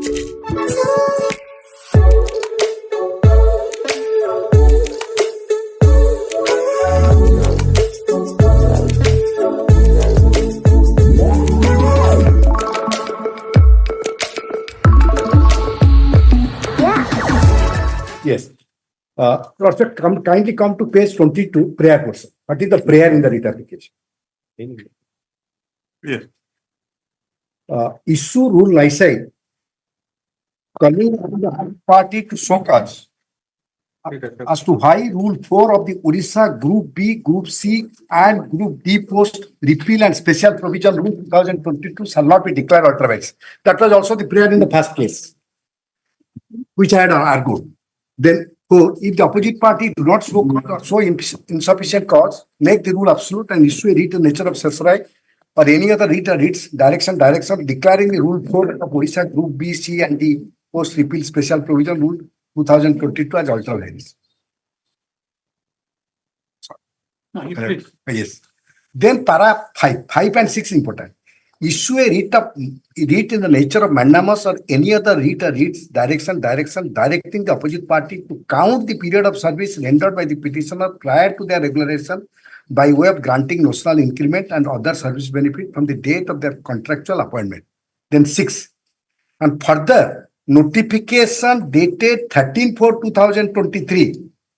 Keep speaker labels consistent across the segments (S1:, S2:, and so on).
S1: Yes. Kindly come to page 22, prayer portion. What is the prayer in the writ application?
S2: Yes.
S1: Issue rule licite calling on the party to show cause as to why Rule 4 of the Odisha Group B, Group C and Group D post repeal and special provision Rule 2022 shall not be declared otherwise. That was also the prayer in the first case, which I had argued. Then, if the opposite party do not show insufficient cause, make the rule absolute and issue a writ in nature of SHRIYA or any other writ or writs direction declaring the Rule 4 of Odisha Group B, C and D post repeal special provision Rule 2022 as ultra various. Yes. Then para 5 and 6 important. Issue a writ in the nature of mandamus or any other writ or writs direction directing the opposite party to count the period of service rendered by the petitioner prior to their regularization by way of granting notional increment and other service benefit from the date of their contractual appointment. Then 6. And further, notification dated 13/4/2023,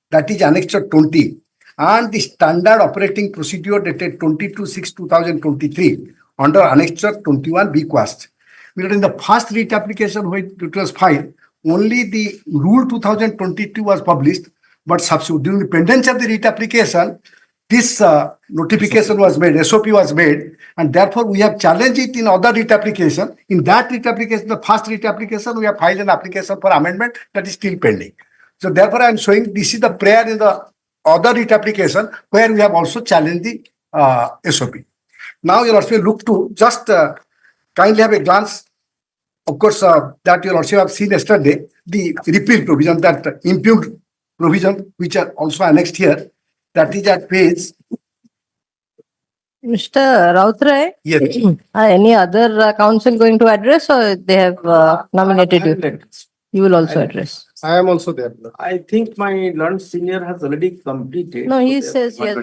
S1: that is Annexure 20, and the standard operating procedure dated 22/6/2023 under Annexure 21 be quashed. In the first writ application when it was filed, only the Rule 2022 was published, but during the pendency of the writ application, this notification was made, SOP was made, and therefore we have challenged it in other writ application. In that writ application, the first writ application, we have filed an application for amendment that is still pending. So therefore, I am showing this is the prayer in the other writ application where we have also challenged the SOP. Now you'll also look to just kindly have a glance. Of course, that you'll also have seen yesterday, the repeal provision, that impugned provision, which are also annexed here. That is at page.
S3: Mr. Rautray,
S1: Yes.
S3: are any other council going to address or they have nominated you? You will also address.
S4: I am also there.
S2: I think my learned senior has already completed.
S3: No, he says yes.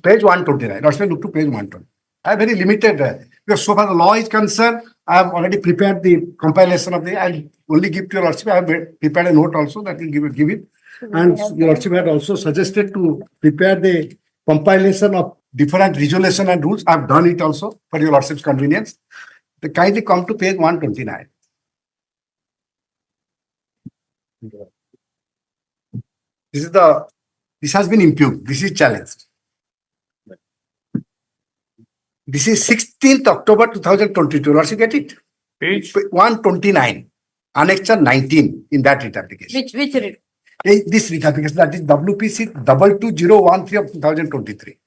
S1: Page 129. Also look to page 120. I have very limited, because so far the law is concerned, I have already prepared the compilation of the, I'll only give to your lordship. I have prepared a note also that will give it. And your lordship had also suggested to prepare the compilation of different resolution and rules. I have done it also for your lordship's convenience. They kindly come to page 129. This has been impugned. This is challenged. This is 16th October 2022. Lordship, get it?
S2: Page
S1: 129, Annexure 19 in that writ application.
S3: Which writ?
S1: This writ application, that is WPC 22013 of 2023.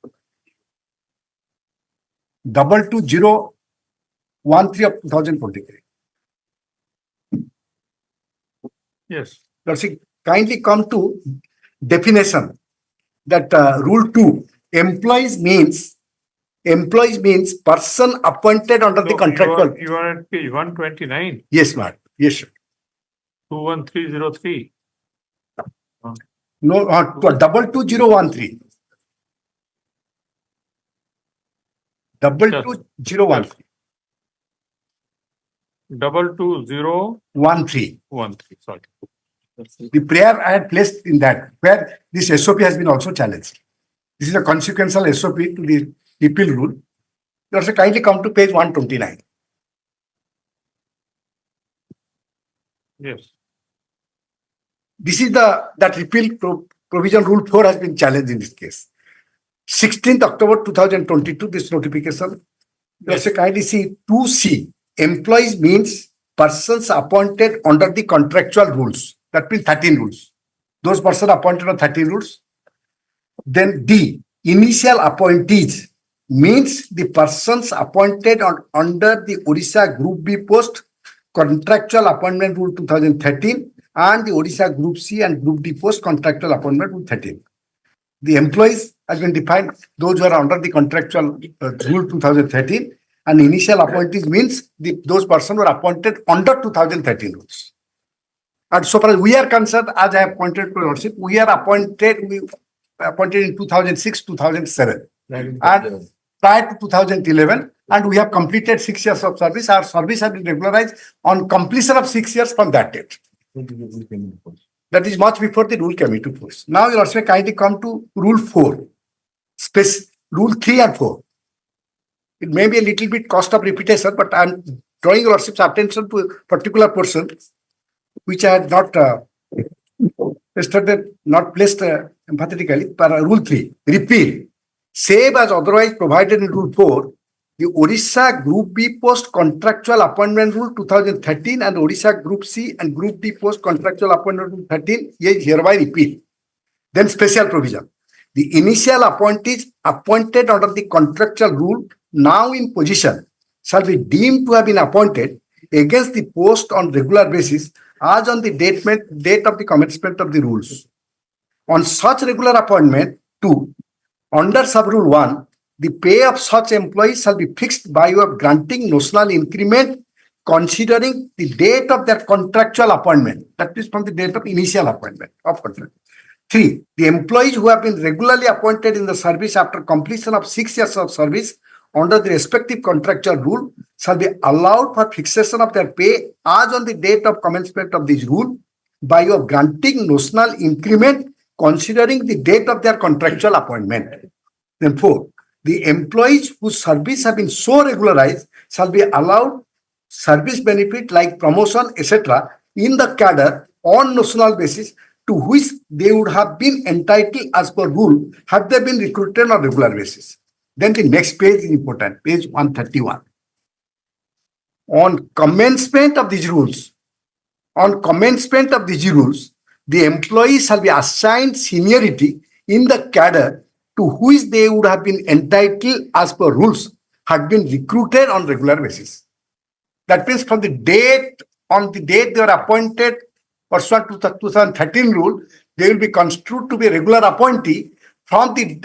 S1: 22013 of 2023.
S2: yes.
S1: Lordship, kindly come to definition that Rule 2, employees means person appointed under the contractual.
S2: You are at page 129,
S1: Yes, ma'am. Yes, sir.
S2: 21303.
S1: No, 22013. 22013.
S2: 22013. Sorry.
S1: The prayer I had placed in that, where this SOP has been also challenged. This is a consequential SOP to the repeal rule. You also kindly come to page 129.
S2: Yes.
S1: This is that repeal provision Rule 4 has been challenged in this case. 16th October 2022, this notification. You also kindly see 2C. Employees means persons appointed under the contractual rules. That means 13 rules. Those persons appointed on 13 rules. Then D. Initial appointees means the persons appointed under the Odisha Group B post contractual appointment rule 2013 and the Odisha Group C and Group D post contractual appointment rule 13. The employees has been defined, those who are under the contractual rule 2013, And initial appointees means those persons were appointed under 2013 rules. And so far as we are concerned, as I have pointed to lordship, we appointed in 2006, 2007. And prior to 2011, and we have completed 6 years of service. Our service has been regularized on completion of 6 years from that date. That is much before the rule came into force. Now you also kindly come to Rule 4, Rule 3 and 4. It may be a little bit cost of repetition, but I am drawing your lordship's attention to a particular portion which I had not placed emphatically. Rule 3, repeal. Save as otherwise provided in Rule 4, the Odisha Group B Post Contractual Appointment Rule 2013 and Odisha Group C and Group D Post Contractual Appointment Rule 13 is hereby repealed. Then special provision. The initial appointees appointed under the contractual rule now in position shall be deemed to have been appointed against the post on regular basis as on the date of the commencement of the rules. On such regular appointment, 2, under sub-rule 1, the pay of such employees shall be fixed by way of granting notional increment considering the date of their contractual appointment. That is from the date of initial appointment of contract. 3, the employees who have been regularly appointed in the service after completion of 6 years of service under the respective contractual rule shall be allowed for fixation of their pay as on the date of commencement of this rule by way of granting notional increment considering the date of their contractual appointment. Then 4, the employees whose service have been so regularized shall be allowed service benefit like promotion, etc. in the cadre on notional basis to which they would have been entitled as per rule had they been recruited on regular basis. Then the next page is important, page 131. On commencement of these rules, the employees shall be assigned seniority in the cadre to which they would have been entitled as per rules had been recruited on regular basis. That means from the date they were appointed pursuant to the 2013 rule, they will be construed to be a regular appointee from the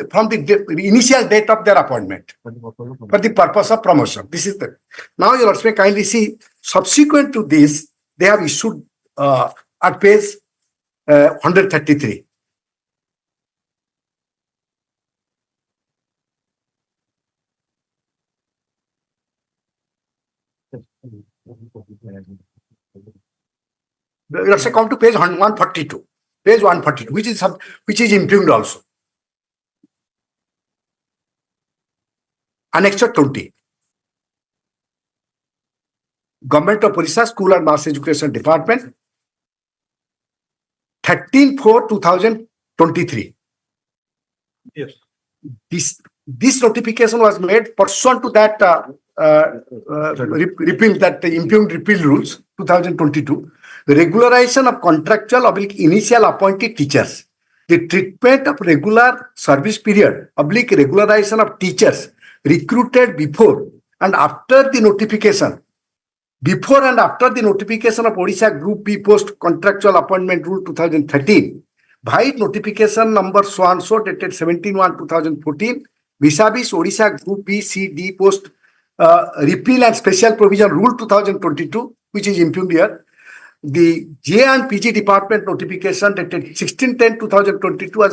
S1: initial date of their appointment for the purpose of promotion. This is the. Now you also kindly see, subsequent to this, they have issued at page 133. You also come to page 142. Page 142, which is impugned also. Annexure 20. Government of Odisha School and Mass Education Department, 13/4/2023.
S2: Yes.
S1: This notification was made pursuant to that repeal, that impugned repeal rules 2022. The regularization of contractual initial appointed teachers. The treatment of regular service period regularization of teachers recruited before and after the notification. Before and after the notification of Odisha Group B Post Contractual Appointment Rule 2013, by notification number so and so dated 17/1/2014, vis-a-vis Odisha Group B C D Post Repeal and Special Provision Rule 2022, which is impugned here. The J and PG Department notification dated 16/10/2022 was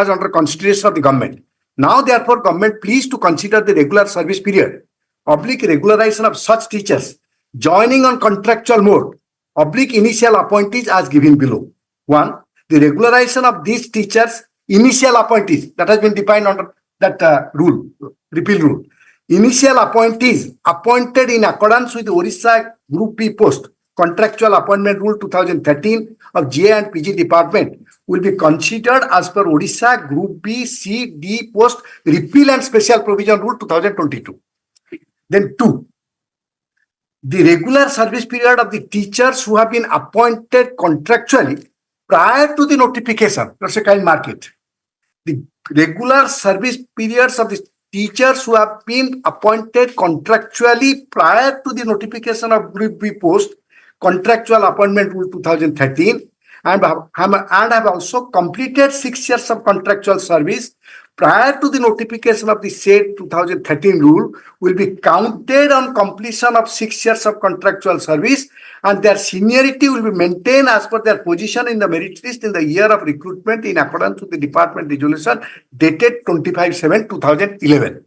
S1: under consideration of the government. Now, therefore, government pleased to consider the regular service period, regularization of such teachers joining on contractual mode, initial appointees as given below. 1. The regularization of these teachers, initial appointees, that has been defined under that rule, repeal rule. Initial appointees appointed in accordance with the Odisha Group B Post Contractual Appointment Rule 2013 of J and PG Department will be considered as per Odisha Group B C D Post Repeal and Special Provision Rule 2022. Then 2. The regular service period of the teachers who have been appointed contractually prior to the notification. That's a kind market. The regular service periods of the teachers who have been appointed contractually prior to the notification of Group B Post Contractual Appointment Rule 2013 and have also completed 6 years of contractual service prior to the notification of the said 2013 rule will be counted on completion of 6 years of contractual service, and their seniority will be maintained as per their position in the merit list in the year of recruitment in accordance with the department resolution dated 25/7/2011.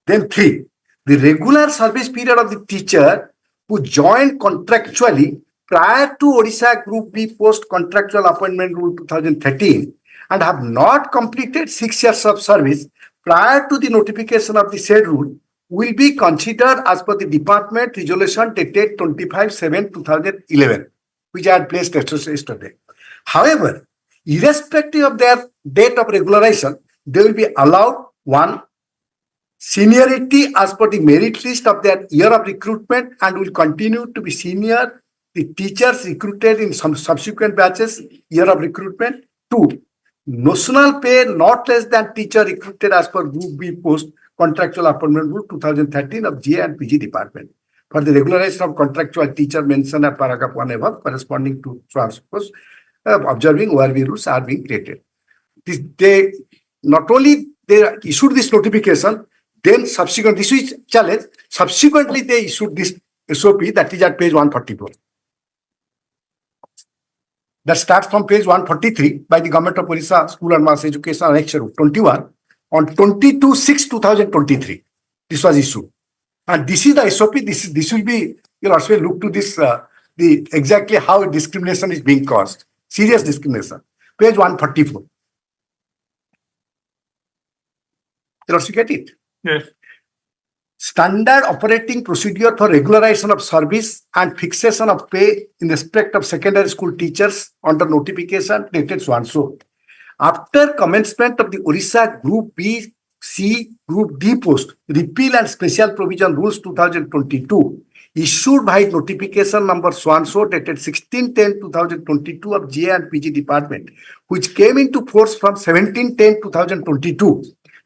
S1: Then 3. The regular service period of the teacher who joined contractually prior to Odisha Group B Post Contractual Appointment Rule 2013 and have not completed 6 years of service prior to the notification of the said rule will be considered as per the department resolution dated 25/7/2011, which I had placed yesterday. However, irrespective of their date of regularization, they will be allowed 1. Seniority as per the merit list of their year of recruitment and will continue to be senior the teachers recruited in some subsequent batches year of recruitment. 2. Notional pay not less than teacher recruited as per Group B Post Contractual Appointment Rule 2013 of GA and PG department. For the regularization of contractual teacher mentioned at paragraph 1 above corresponding to transpose observing ORV rules are being created. They not only they issued this notification, then subsequently, this is challenge, subsequently they issued this SOP that is at page 144. That starts from page 143 by the Government of Odisha School and Mass Education Annexure 21 on 22/6/2023. This was issued. And this is the SOP. This will be, you'll also look to this, the exactly how discrimination is being caused. Serious discrimination. Page 144. You'll also get it.
S2: Yes.
S1: Standard operating procedure for regularization of service and fixation of pay in respect of secondary school teachers under notification dated so and so. After commencement of the Odisha Group B, C, Group D Post Repeal and Special Provision Rules 2022 issued by notification number so and so dated 16/10/2022 of GA and PG department, which came into force from 17/10/2022.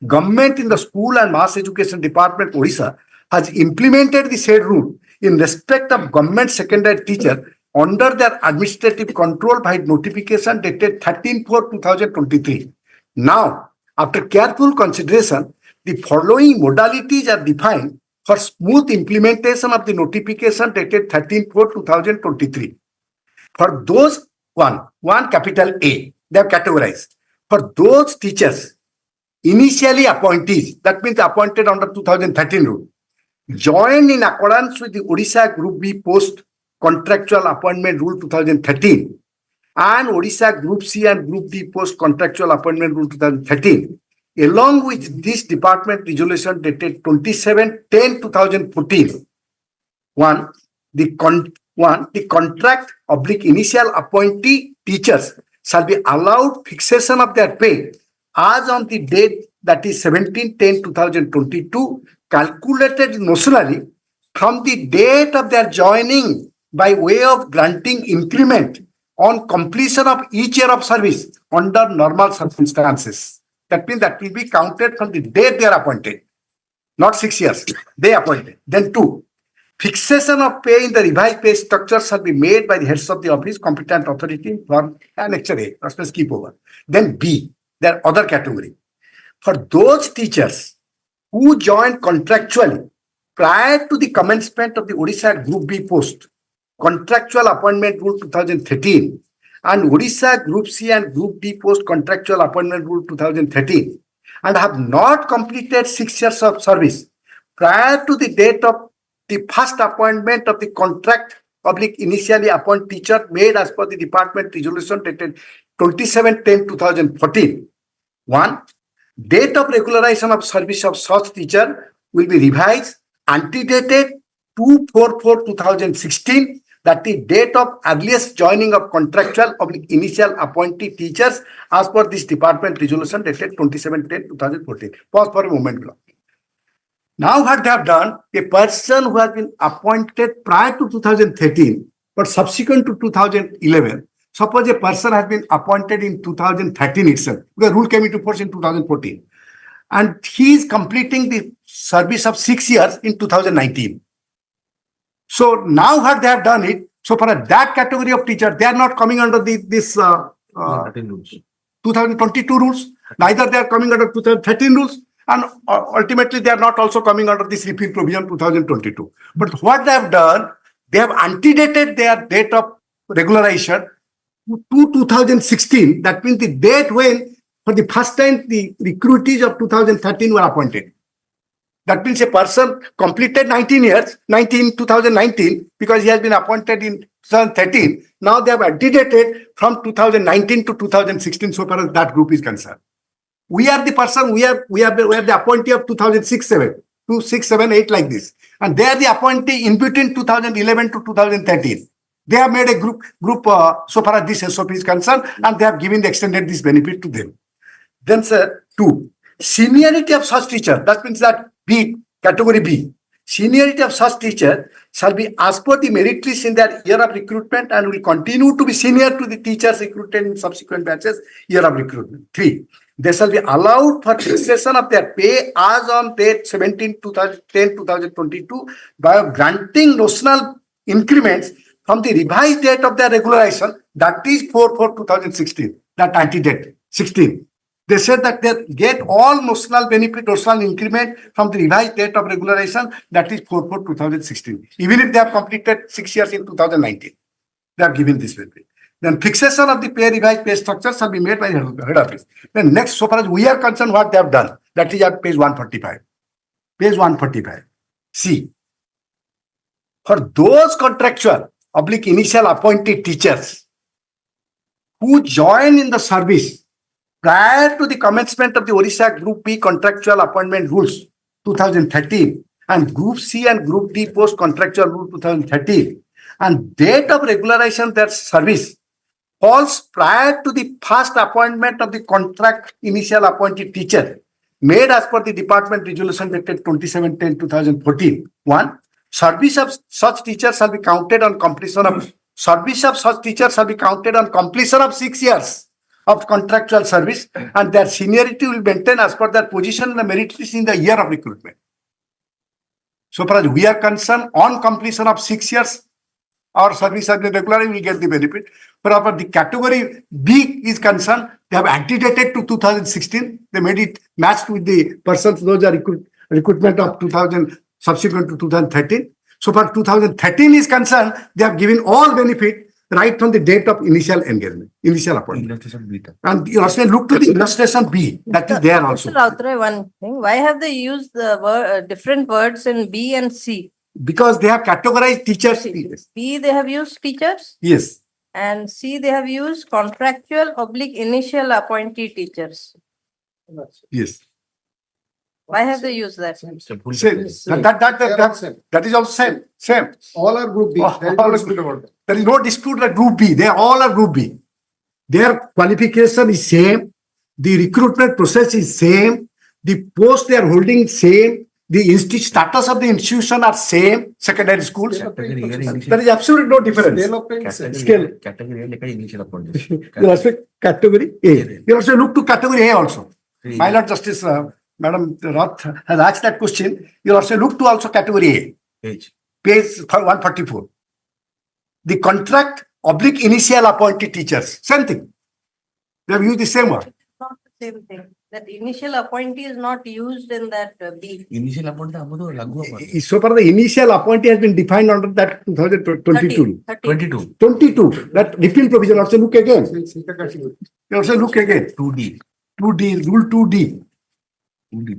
S1: Government in the School and Mass Education Department Odisha has implemented the said rule in respect of government secondary teacher under their administrative control by notification dated 13/4/2023. Now, after careful consideration, the following modalities are defined for smooth implementation of the notification dated 13/4/2023. For those one capital A, they have categorized. For those teachers initially appointees, that means appointed under 2013 rule, joined in accordance with the Odisha Group B Post Contractual Appointment Rule 2013 and Odisha Group C and Group D Post Contractual Appointment Rule 2013, along with this department resolution dated 27/10/2014. The contract / initial appointee teachers shall be allowed fixation of their pay as on the date that is 17/10/2022, calculated notionally from the date of their joining by way of granting increment on completion of each year of service under normal circumstances. That means that will be counted from the date they are appointed, not 6 years, they appointed. Then 2, fixation of pay in the revised pay structure shall be made by the heads of the office, competent authority for Annexure A. Let's keep over. Then B, their other category. For those teachers who joined contractually prior to the commencement of the Odisha Group B Post Contractual Appointment Rule 2013 and Odisha Group C and Group D Post Contractual Appointment Rule 2013 and have not completed 6 years of service prior to the date of the first appointment of the contract / initially appointed teacher made as per the department resolution dated 27/10/2014. 1. Date of regularization of service of such teacher will be revised antedated 2/4/2016, that is date of earliest joining of contractual / initial appointee teachers as per this department resolution dated 27/10/2014. Pause for a moment below. Now what they have done, a person who has been appointed prior to 2013 but subsequent to 2011, suppose a person has been appointed in 2013 itself, the rule came into force in 2014, and he is completing the service of 6 years in 2019. So now what they have done it, so for that category of teacher, they are not coming under this 2022 rules, neither they are coming under 2013 rules, and ultimately they are not also coming under this repeal provision 2022. But what they have done, they have antedated their date of regularization to 2016. That means the date when, for the first time, the recruitees of 2013 were appointed. That means a person completed 2019, because he has been appointed in 2013. Now they have antedated from 2019 to 2016, so far as that group is concerned. We are the person, we are the appointee of 2006-7, 2678 like this. And they are the appointee in between 2011 to 2013. They have made a group so far as this SOP is concerned, and they have extended this benefit to them. Then, sir, 2, seniority of such teacher. That means that B, category B, seniority of such teacher shall be as per the merit list in their year of recruitment and will continue to be senior to the teachers recruited in subsequent batches year of recruitment. 3, they shall be allowed for fixation of their pay as on date 17/10/2022 by granting notional increments from the revised date of their regularization, that is 4/4/2016, that antedate 16. They said that they get all notional benefit, notional increment from the revised date of regularization, that is 4/4/2016. Even if they have completed 6 years in 2019, they have given this benefit. Then fixation of the pay revised pay structure shall be made by head office. Then next, so far as we are concerned, what they have done, that is at page 145. Page 145. See, for those contractual initial appointed teachers who join in the service prior to the commencement of the Odisha Group B contractual appointment rules 2013 and Group C and Group D post contractual rule 2013, and date of regularization their service falls prior to the first appointment of the contract initial appointed teacher made as per the department resolution dated 27/10/2014. 1, service of such teachers shall be counted on completion of 6 years of contractual service, and their seniority will maintain as per their position in the merit list in the year of recruitment. So far as we are concerned, on completion of 6 years, our service has been regular, we will get the benefit. But the category B is concerned, they have antedated to 2016. They made it matched with the persons, those are recruitment of 2000, subsequent to 2013. So far 2013 is concerned, they have given all benefit right from the date of initial engagement, initial appointment. And you also look to the illustration B, that is there also.
S3: Mr. Rautre, one thing, why have they used the different words in B and C?
S1: Because they have categorized teachers.
S3: B, they have used teachers,
S1: Yes.
S3: and C, they have used contractual/initial appointee teachers.
S1: Yes.
S3: Why have they used that?
S1: Same. That is also same.
S4: All are group B.
S1: There is no dispute that group B. They all are group B. Their qualification is same. The recruitment process is same. The post they are holding same. The status of the institution are same. Secondary schools. There is absolutely no difference. Scale. You also category A. You also look to category A also. My Lord Justice, Madam Roth has asked that question. You also look to also category A. Page 144. The contract/initial appointed teachers. Same thing. They have used the same word.
S3: Not the same thing. That initial appointee is not used in that B.
S4: Initial appointee.
S1: So far, the initial appointee has been defined under that 2022.
S4: 22.
S1: That repeal provision. Also look again. You also look again.
S4: 2D.
S1: 2D, rule 2D.
S4: 2D.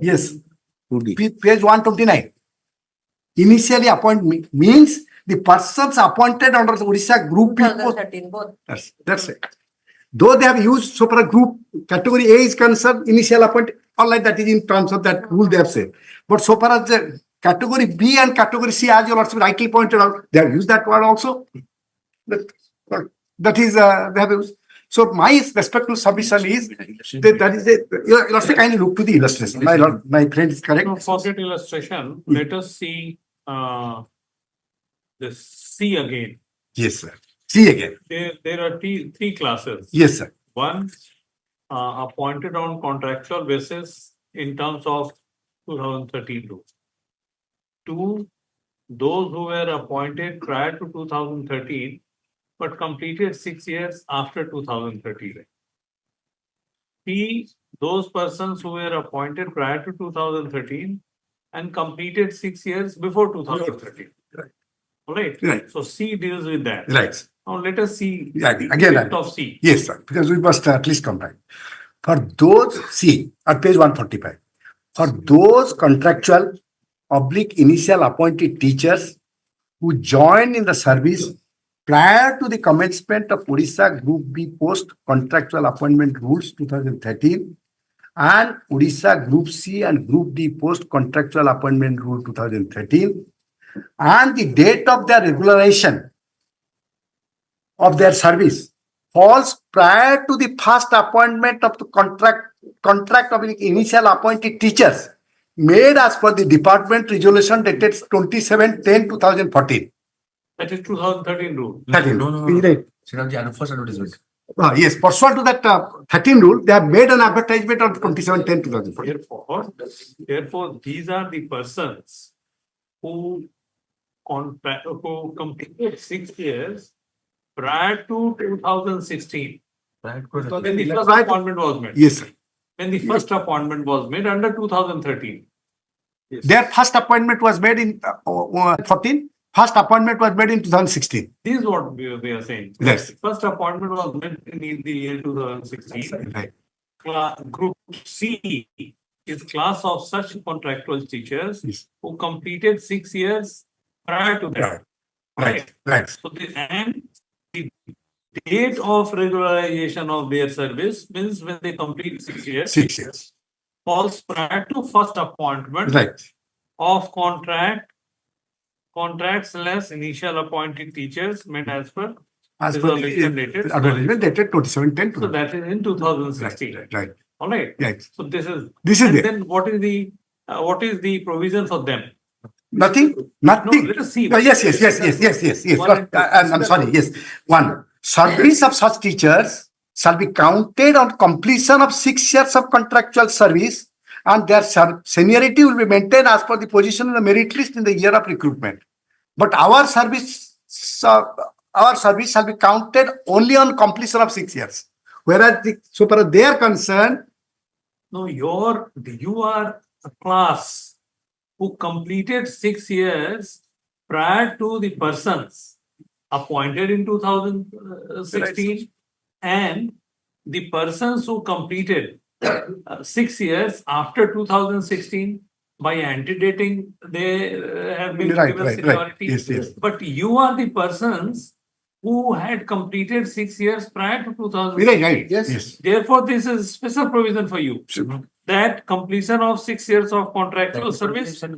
S1: Yes.
S4: 2D.
S1: Page 129. Initially appointment means the persons appointed under the Odisha Group B.
S3: 2013, both.
S1: That's it. Though they have used so far a group, category A is concerned, initial appointment, all like that is in terms of that rule they have said. But so far as the category B and category C, as you also rightly pointed out, they have used that word also. That is, they have used. So my respectful submission is that is a, you also kindly look to the illustration. My friend is correct.
S5: No, forget illustration. Let us see the C again.
S1: Yes, sir. See again.
S5: There are three classes.
S1: Yes, sir.
S5: One, appointed on contractual basis in terms of 2013 rule. Two, those who were appointed prior to 2013 but completed 6 years after 2013. see those persons who were appointed prior to 2013 and completed 6 years before 2013.
S1: Right.
S5: All right.
S1: Right.
S5: So C deals with that.
S1: Right.
S5: Now let us see
S1: Yeah,
S5: the
S1: again,
S5: effect of C.
S1: Yes, sir, because we must at least come back. For those, see, at page 145, for those contractual oblique initial appointed teachers who joined in the service prior to the commencement of Odisha Group B post contractual appointment rules 2013 and Odisha Group C and Group D post contractual appointment rule 2013 and the date of their regularization of their service falls prior to the first appointment of the contract of the initial appointed teachers made as per the department resolution dated 27/10/2014.
S5: That is 2013 rule.
S4: No.
S1: Right.
S4: Should have the first advertisement.
S1: Yes, pursuant to that 13 rule, they have made an advertisement on 27/10/2014.
S5: Therefore, these are the persons who completed 6 years prior to 2016.
S4: Right.
S5: When the first
S1: Right.
S5: appointment was made.
S1: Yes, sir.
S5: When the first appointment was made under 2013. Yes.
S1: Their first appointment was made in 14. First appointment was made in 2016.
S5: This is what we are saying.
S1: Yes.
S5: First appointment was made in the year 2016.
S1: Right.
S5: Group C is class of such contractual teachers
S1: Yes.
S5: who completed 6 years prior to that.
S1: Right.
S5: So and the date of regularization of their service means when they complete 6 years.
S1: 6 years.
S5: Falls prior to first appointment
S1: Right.
S5: of contracts less initial appointed teachers made as per
S1: As per
S5: resolution
S1: the
S5: dated.
S1: advertisement dated 27/10.
S5: So that is in 2016.
S1: Right.
S5: All right.
S1: Right.
S5: So this is
S1: there.
S5: then what is the provision for them?
S1: Nothing.
S5: No, let us see.
S1: Yes. I'm sorry. Yes. One, service of such teachers shall be counted on completion of 6 years of contractual service and their seniority will be maintained as per the position in the merit list in the year of recruitment. But our service shall be counted only on completion of 6 years. Whereas so far as they are concerned,
S5: No, you are a class who completed 6 years prior to the persons appointed in 2016 and the persons who completed 6 years after 2016 by antedating they have been given seniority.
S1: Yes.
S5: But you are the persons who had completed 6 years prior to 2016.
S1: Right. Yes.
S5: Therefore, this is special provision for you. That completion of 6 years of contractual service and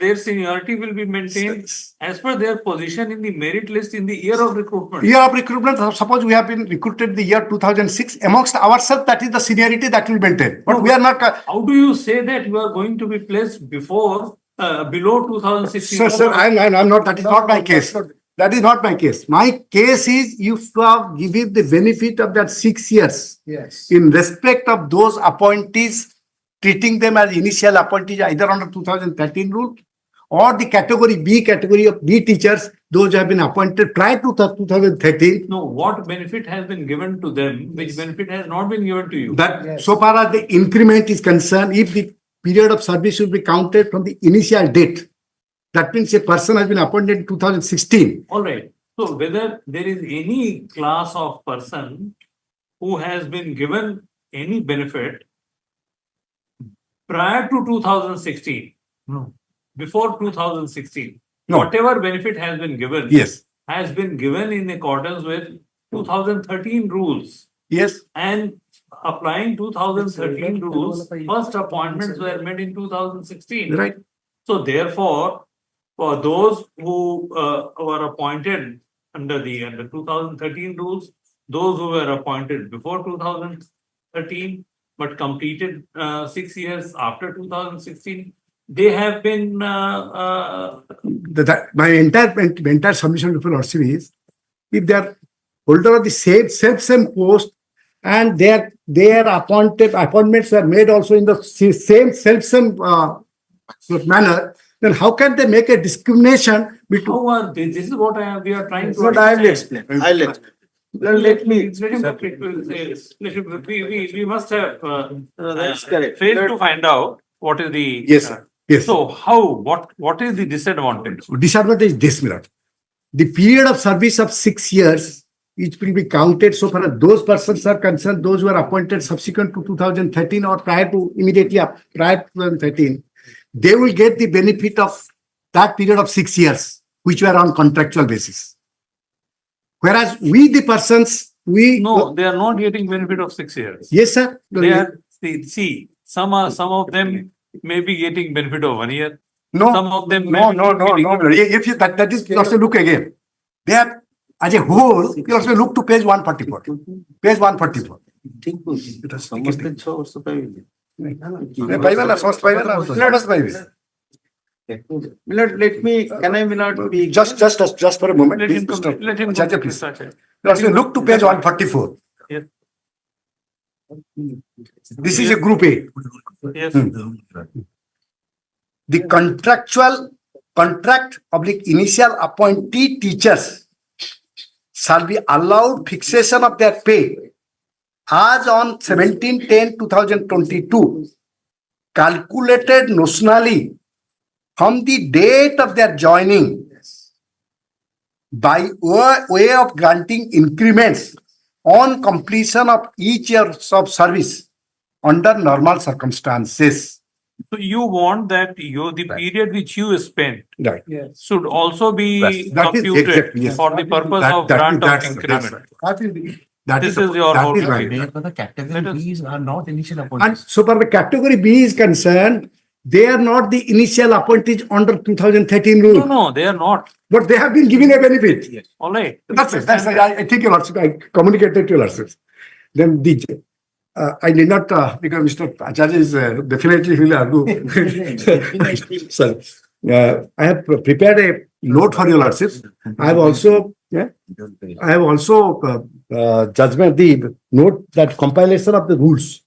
S5: their seniority will be maintained as per their position in the merit list in the year of recruitment.
S1: Year of recruitment, suppose we have been recruited the year 2006, amongst ourselves, that is the seniority that will maintain. But we are not.
S5: How do you say that you are going to be placed below 2016?
S1: Sir, I'm not. That is not my case. That is not my case. My case is you have given the benefit of that 6 years.
S2: Yes.
S1: In respect of those appointees, treating them as initial appointees either under 2013 rule or the category of B teachers, those who have been appointed prior to 2013.
S5: No, what benefit has been given to them, which benefit has not been given to you?
S1: That so far as the increment is concerned, if the period of service should be counted from the initial date, that means a person has been appointed in 2016.
S5: All right. So whether there is any class of person who has been given any benefit prior to 2016,
S1: No.
S5: before 2016,
S1: No.
S5: whatever benefit has been given,
S1: Yes.
S5: has been given in accordance with 2013 rules.
S1: Yes.
S5: And applying 2013 rules, first appointments were made in 2016.
S1: Right.
S5: So therefore, for those who were appointed under the 2013 rules, those who were appointed before 2013 but completed 6 years after 2016, they have been.
S1: My entire submission before RCB is if they are holder of the same post and their appointments were made also in the same manner, then how can they make a discrimination between?
S5: How are they? This is what we are trying to
S2: What I will
S5: understand.
S2: explain. I'll explain. Well, let me.
S5: We must have
S2: That's correct.
S5: failed to find out what is the.
S1: Yes, sir. Yes.
S5: So what is the disadvantage?
S1: Disadvantage is this, Milord. The period of service of 6 years, it will be counted so far as those persons are concerned, those who are appointed subsequent to 2013 or prior to 2013, they will get the benefit of that period of 6 years, which were on contractual basis. Whereas we, the persons,
S5: No, they are not getting benefit of 6 years.
S1: Yes, sir.
S5: They are, see, some of them may be getting benefit of 1 year.
S1: No,
S5: Some of them may
S1: no,
S5: be
S1: no, no,
S5: getting-
S1: no. If you, that is, you also look again. They have, as a whole, you also look to page 144. Page 144.
S2: ठीक बोलते समझते 6 वर्ष पाइबे
S1: पाइबा ना, समझ पाइबा ना, समझ पाइबे.
S2: Milord, let me, can I Milord be?
S1: Just for a moment.
S5: Let him
S1: please,
S5: complete, let him
S1: Acharya,
S5: complete,
S1: please.
S5: Acharya.
S1: You also look to page 144.
S5: Yes.
S1: This is a group A.
S5: Yes.
S1: The contract oblique initial appointee teachers shall be allowed fixation of their pay as on 17/10/2022, calculated notionally from the date of their joining by way of granting increments on completion of each year of service under normal circumstances.
S5: So you want that the period which you spent
S1: Right.
S5: should also be
S1: That is
S5: computed
S1: exactly, yes.
S5: for the purpose of grant of increment. This is your whole
S1: right.
S5: idea.
S4: The category
S5: Let us-
S4: B's are not initial
S1: And
S4: appointees.
S1: so far the category B is concerned, they are not the initial appointees under 2013 rule,
S5: No, they are not.
S1: but they have been given a benefit.
S5: All right.
S1: That's it. I think you also, I communicated to you also. Then I did not, because Mr. Acharya is definitely will argue. Sir, I have prepared a note for your lordships. I have also, judgment, the note that compilation of the rules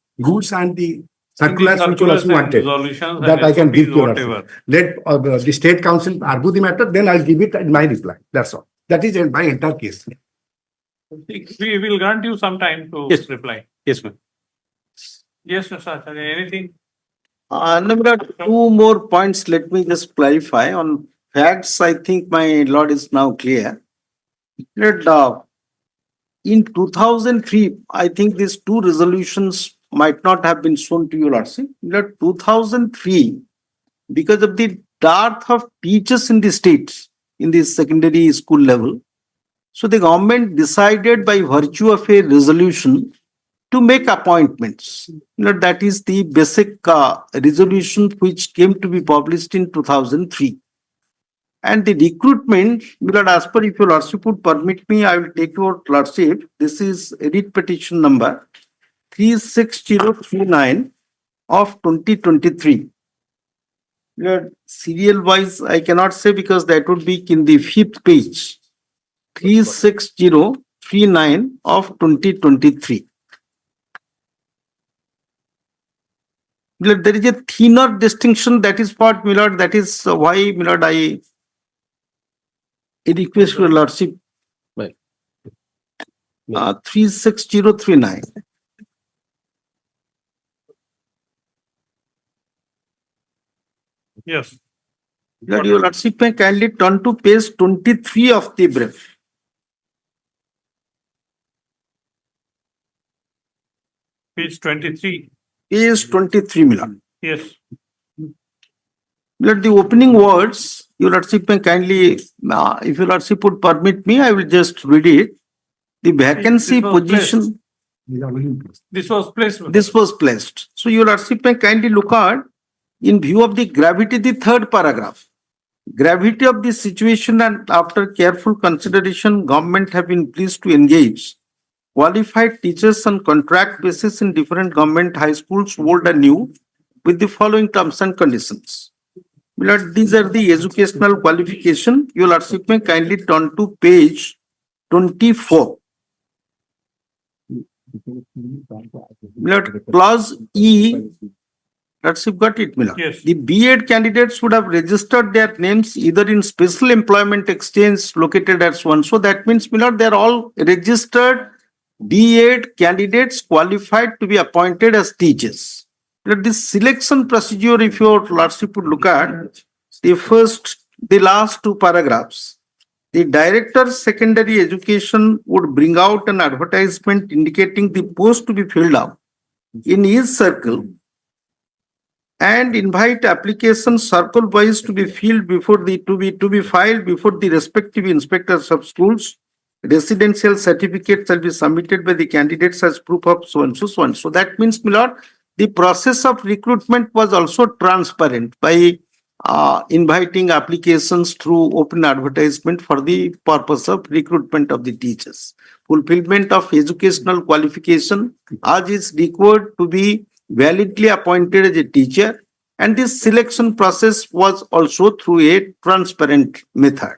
S1: and the circulars which you also wanted.
S5: Resolutions
S1: That
S5: and
S1: I can give
S5: SOPs,
S1: to you.
S5: whatever.
S1: Let the state council argue the matter, then I'll give it in my reply. That's all. That is my entire case.
S5: We will grant you some time to
S2: Yes.
S5: reply.
S2: Yes, ma'am.
S5: Yes, Mr. Acharya, anything?
S2: Number two more points, let me just clarify. On facts, I think my lord is now clear. In 2003, I think these two resolutions might not have been shown to you, lordship. 2003, because of the dearth of teachers in the states, in the secondary school level, so the government decided by virtue of a resolution to make appointments. That is the basic resolution which came to be published in 2003. And the recruitment, as per, if your lordship would permit me, I will take your lordship. This is edit petition number 36039 of 2023. Serial wise, I cannot say because that would be in the 5th page. 36039 of 2023. There is a thinner distinction, that is what, my lord, that is why, my lord, I request your lordship. 36039.
S5: Yes.
S2: Your lordship may kindly turn to page 23 of the brief.
S5: Page 23.
S2: Page 23, my lord.
S5: Yes.
S2: Let the opening words, your lordship may kindly, if your lordship would permit me, I will just read it. The vacancy
S5: This was
S2: position,
S5: This was placed.
S2: this was placed. So your lordship may kindly look at, in view of the gravity, the third paragraph. Gravity of the situation, and after careful consideration, government have been pleased to engage qualified teachers on contract basis in different government high schools, old and new, with the following terms and conditions. These are the educational qualification. Your lordship may kindly turn to page 24. Clause E Lordship got it, my lord.
S5: Yes.
S2: The B.Ed candidates would have registered their names either in special employment exchange located at so and so. That means, my lord, they are all registered B.Ed candidates qualified to be appointed as teachers. Let this selection procedure, if your lordship would look at the last two paragraphs, the director secondary education would bring out an advertisement indicating the post to be filled up in each circle and invite application circle wise to be filled before the to be filed before the respective inspectors of schools. Residential certificate shall be submitted by the candidates as proof of so and so so and so. That means, my lord, the process of recruitment was also transparent by inviting applications through open advertisement for the purpose of recruitment of the teachers. Fulfillment of educational qualification as is required to be validly appointed as a teacher, and this selection process was also through a transparent method.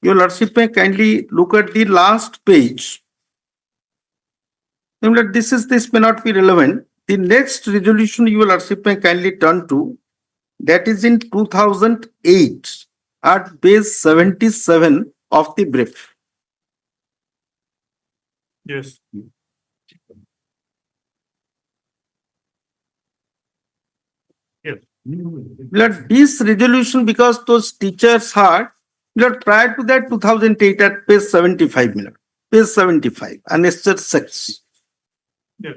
S2: Your lordship may kindly look at the last page. This may not be relevant. The next resolution your lordship may kindly turn to, that is in 2008 at page 77 of the brief.
S5: Yes.
S2: Let this resolution, because those teachers had, prior to that 2008 at page 75, page 75, annexure 6.
S5: Yes.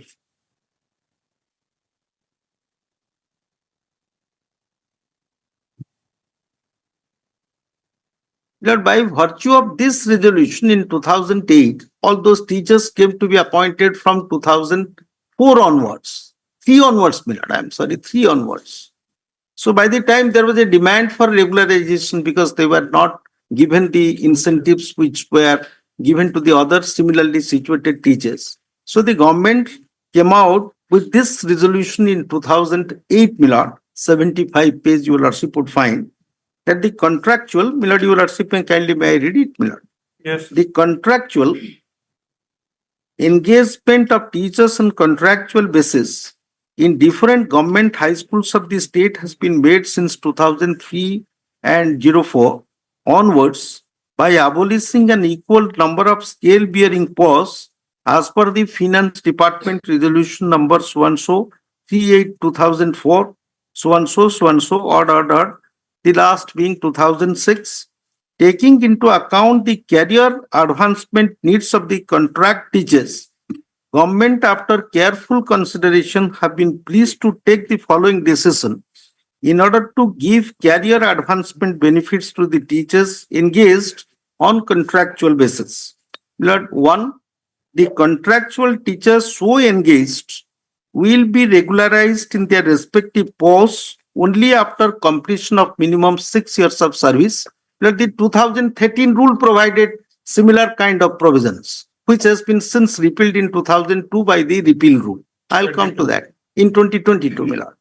S2: That by virtue of this resolution in 2008, all those teachers came to be appointed from 2004 onwards. 3 onwards, three onwards. So by the time there was a demand for regularization because they were not given the incentives which were given to the other similarly situated teachers. So the government came out with this resolution in 2008, my lord, 75 page your lordship would find that the contractual, my lord, your lordship may kindly may I read it, my lord.
S5: Yes.
S2: The contractual engagement of teachers on contractual basis in different government high schools of the state has been made since 2003 and 04 onwards by abolishing an equal number of scale bearing posts as per the Finance Department Resolution number so and so 38 2004 so and so odd, the last being 2006, taking into account the career advancement needs of the contract teachers. Government, after careful consideration, have been pleased to take the following decision in order to give career advancement benefits to the teachers engaged on contractual basis. Lord, 1. The contractual teachers so engaged will be regularized in their respective posts only after completion of minimum 6 years of service. Lord, the 2013 rule provided similar kind of provisions, which has been since repealed in 2002 by the repeal rule. I'll come to that in 2022, my lord.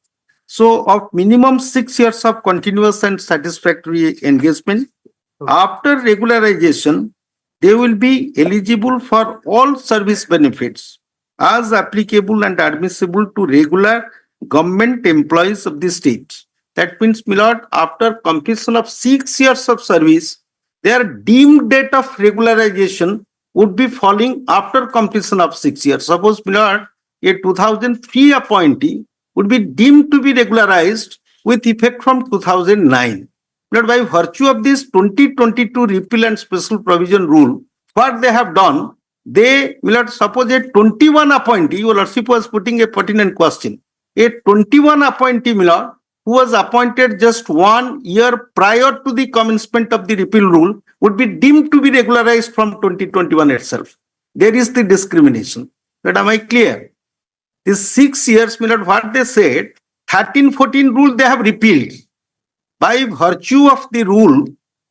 S2: So, of minimum 6 years of continuous and satisfactory engagement, after regularization, they will be eligible for all service benefits as applicable and admissible to regular government employees of the state. That means, my lord, after completion of 6 years of service, their deemed date of regularization would be falling after completion of 6 years. Suppose, my lord, a 2003 appointee would be deemed to be regularized with effect from 2009. But by virtue of this 2022 repeal and special provision rule, what they have done, they will not suppose a 21 appointee, your lordship was putting a pertinent question. A 21 appointee, my lord, who was appointed just 1 year prior to the commencement of the repeal rule would be deemed to be regularized from 2021 itself. There is the discrimination. But am I clear? These 6 years, my lord, what they said, 13-14 rule they have repealed. By virtue of the rule,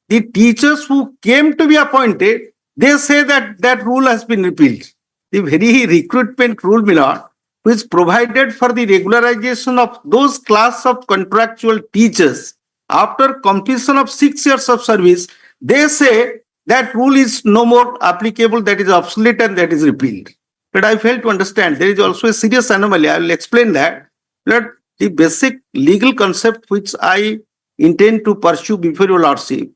S2: the teachers who came to be appointed, they say that that rule has been repealed. The very recruitment rule, my lord, which provided for the regularization of those class of contractual teachers after completion of 6 years of service, they say that rule is no more applicable, that is obsolete and that is repealed. But I fail to understand. There is also a serious anomaly. I will explain that. But the basic legal concept which I intend to pursue before your lordship,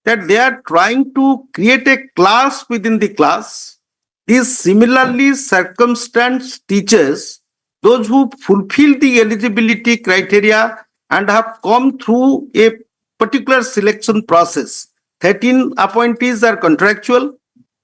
S2: that they are trying to create a class within the class. These similarly circumstanced teachers, those who fulfill the eligibility criteria and have come through a particular selection process. 13 appointees are contractual.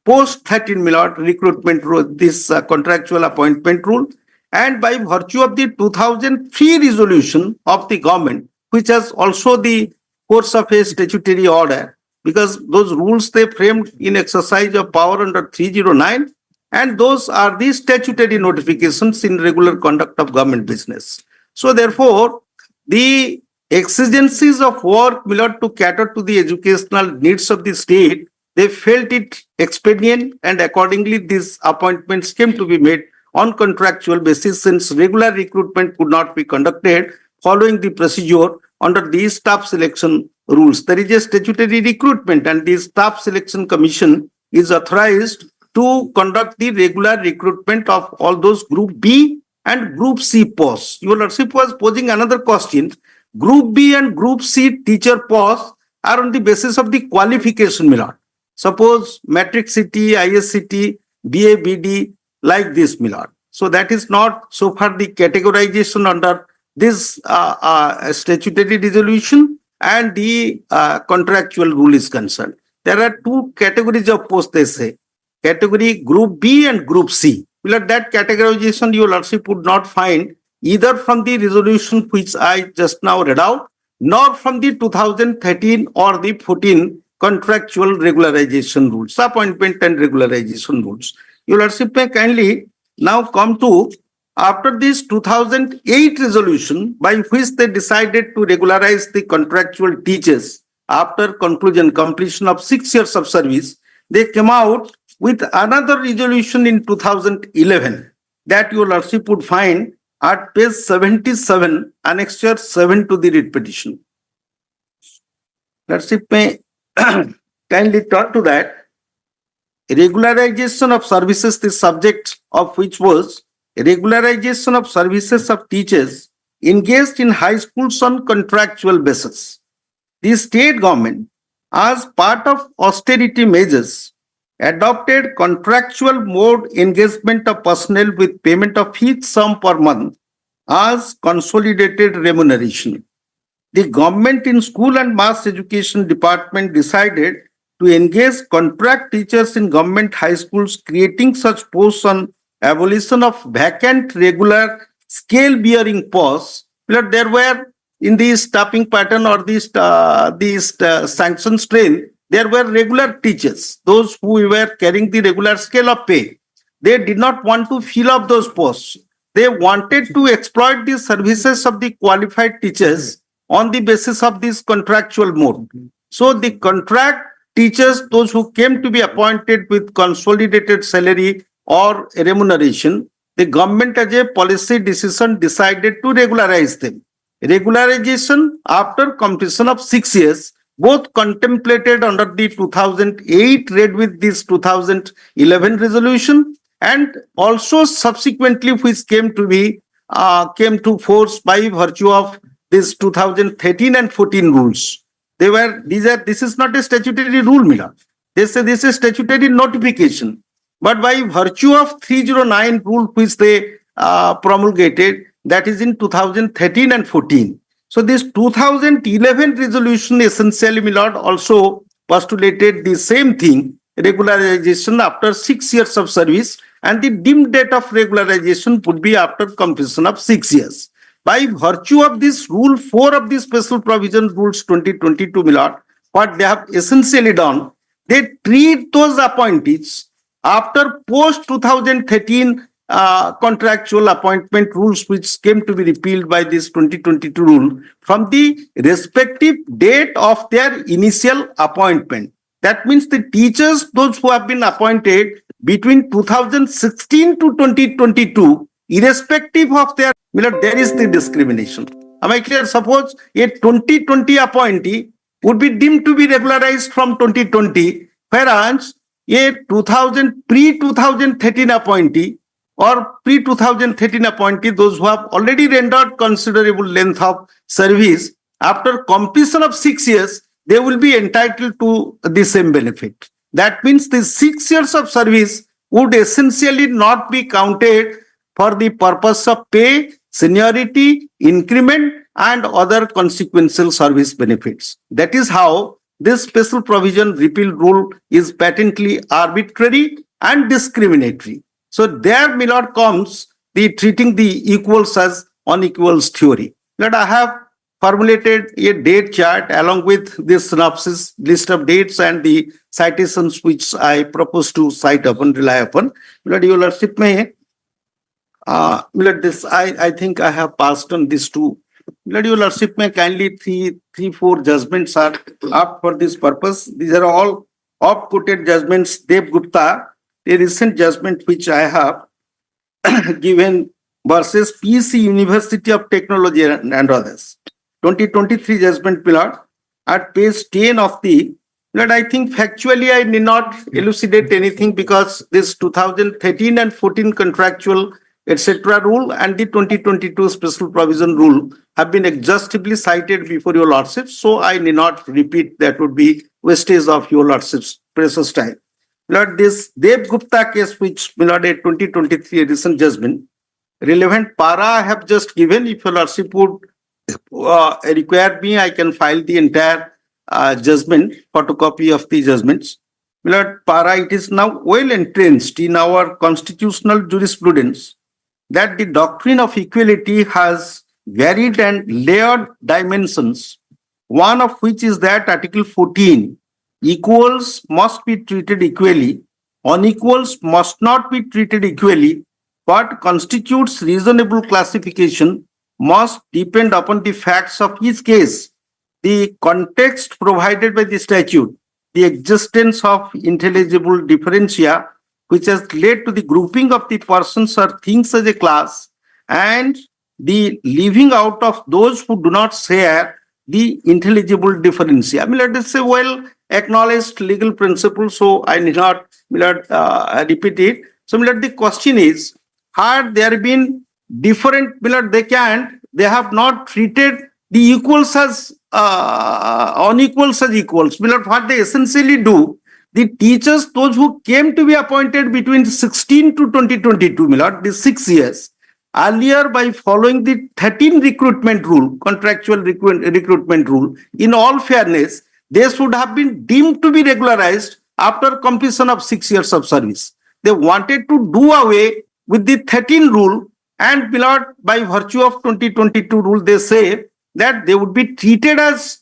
S2: Post 13 Milord recruitment rule, this contractual appointment rule, and by virtue of the 2003 resolution of the government, which has also the force of a statutory order, because those rules they framed in exercise of power under 309, and those are the statutory notifications in regular conduct of government business. So therefore, the exigencies of work, Milord, to cater to the educational needs of the state, they felt it expedient, and accordingly these appointments came to be made on contractual basis, since regular recruitment could not be conducted following the procedure under the staff selection rules. There is a statutory recruitment, and the staff selection commission is authorized to conduct the regular recruitment of all those Group B and Group C posts. Your Lordship was posing another question. Group B and Group C teacher posts are on the basis of the qualification, Milord. Suppose Matric CT, ISCT, BA, BD, like this, Milord. So that is not so far the categorization under this statutory resolution and the contractual rule is concerned. There are two categories of posts, they say. Category Group B and Group C. Milord, that categorization your Lordship would not find either from the resolution which I just now read out, nor from the 2013 or the 14 contractual regularization rules, appointment and regularization rules. Your Lordship may kindly now come to, after this 2008 resolution by which they decided to regularize the contractual teachers after completion of 6 years of service, they came out with another resolution in 2011 that your Lordship would find at page 77, annexure 7 to the writ petition. Lordship may kindly turn to that. Regularization of services, the subject of which was regularization of services of teachers engaged in high schools on contractual basis. The state government, as part of austerity measures, adopted contractual mode engagement of personnel with payment of each sum per month as consolidated remuneration. The government in school and mass education department decided to engage contract teachers in government high schools, creating such posts on abolition of vacant regular scale bearing posts. There were in the staffing pattern or these sanction strain, there were regular teachers, those who were carrying the regular scale of pay. They did not want to fill up those posts. They wanted to exploit the services of the qualified teachers on the basis of this contractual mode. So the contract teachers, those who came to be appointed with consolidated salary or remuneration, the government as a policy decision decided to regularize them. Regularization after completion of 6 years, both contemplated under the 2008 read with this 2011 resolution, and also subsequently which came to force by virtue of this 2013 and 14 rules. This is not a statutory rule, Milord. They say this is statutory notification. But by virtue of 309 rule which they promulgated, that is in 2013 and 14. So this 2011 resolution essentially, Milord, also postulated the same thing, regularization after 6 years of service, and the deemed date of regularization would be after completion of 6 years. By virtue of this rule 4 of the special provision rules 2022, Milord, what they have essentially done, they treat those appointees after post 2013 contractual appointment rules which came to be repealed by this 2022 rule from the respective date of their initial appointment. That means the teachers, those who have been appointed between 2016 to 2022, irrespective of their, there is the discrimination. Am I clear? Suppose a 2020 appointee would be deemed to be regularized from 2020, whereas a pre-2013 appointee or pre-2013 appointee, those who have already rendered considerable length of service, after completion of 6 years, they will be entitled to the same benefit. That means the 6 years of service would essentially not be counted for the purpose of pay, seniority, increment, and other consequential service benefits. That is how this special provision repeal rule is patently arbitrary and discriminatory. So there, my lord, comes the treating the equals as unequals theory. That I have formulated a date chart along with this synopsis, list of dates and the citations which I propose to cite upon, rely upon. Lord, your lordship may, this I think I have passed on this too. Lord, your lordship may kindly three, 4 judgments are up for this purpose. These are all off-quoted judgments. Dev Gupta, a recent judgment which I have given versus PC University of Technology and others. 2023 judgment, Lord, at page 10 of the, Lord, I think factually I need not elucidate anything because this 2013 and 14 contractual etc. rule and the 2022 special provision rule have been exhaustively cited before your lordship. So I need not repeat, that would be wastage of your lordship's precious time. Lord, this Dev Gupta case, which Lord, a 2023 recent judgment, relevant para I have just given. If your lordship would require me, I can file the entire judgment, photocopy of the judgments. Lord, para, it is now well entrenched in our constitutional jurisprudence that the doctrine of equality has varied and layered dimensions, one of which is that Article 14, equals must be treated equally, unequals must not be treated equally, but constitutes reasonable classification must depend upon the facts of each case, the context provided by the statute, the existence of intelligible differentia, which has led to the grouping of the persons or things as a class, and the leaving out of those who do not share the intelligible differentia. I mean, let us say well acknowledged legal principle, so I need not repeat it. So the question is, had there been different, they have not treated the equals as unequals as equals. What they essentially do, the teachers, those who came to be appointed between 16 to 2022, the 6 years, earlier by following the 13 recruitment rule, contractual recruitment rule, in all fairness, they should have been deemed to be regularized after completion of 6 years of service. They wanted to do away with the 13 rule, and by virtue of 2022 rule, they say that they would be treated as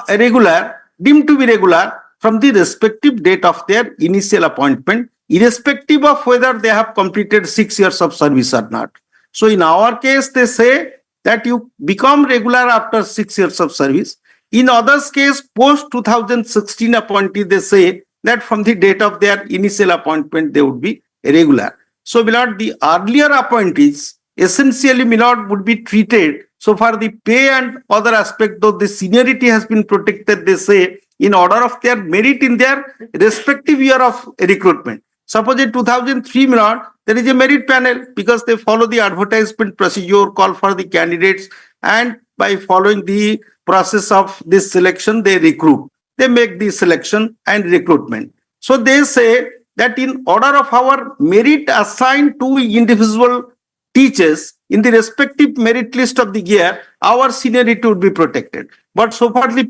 S2: regular, deemed to be regular, from the respective date of their initial appointment, irrespective of whether they have completed 6 years of service or not. So in our case, they say that you become regular after 6 years of service. In others' case, post 2016 appointee, they say that from the date of their initial appointment, they would be regular. So, the earlier appointees essentially, would be treated. So far, the pay and other aspect, though the seniority has been protected, they say, in order of their merit in their respective year of recruitment. Suppose in 2003, there is a merit panel because they follow the advertisement procedure, call for the candidates, and by following the process of this selection, they recruit. They make the selection and recruitment. So they say that in order of our merit assigned to individual teachers in the respective merit list of the year, our seniority would be protected. But so far the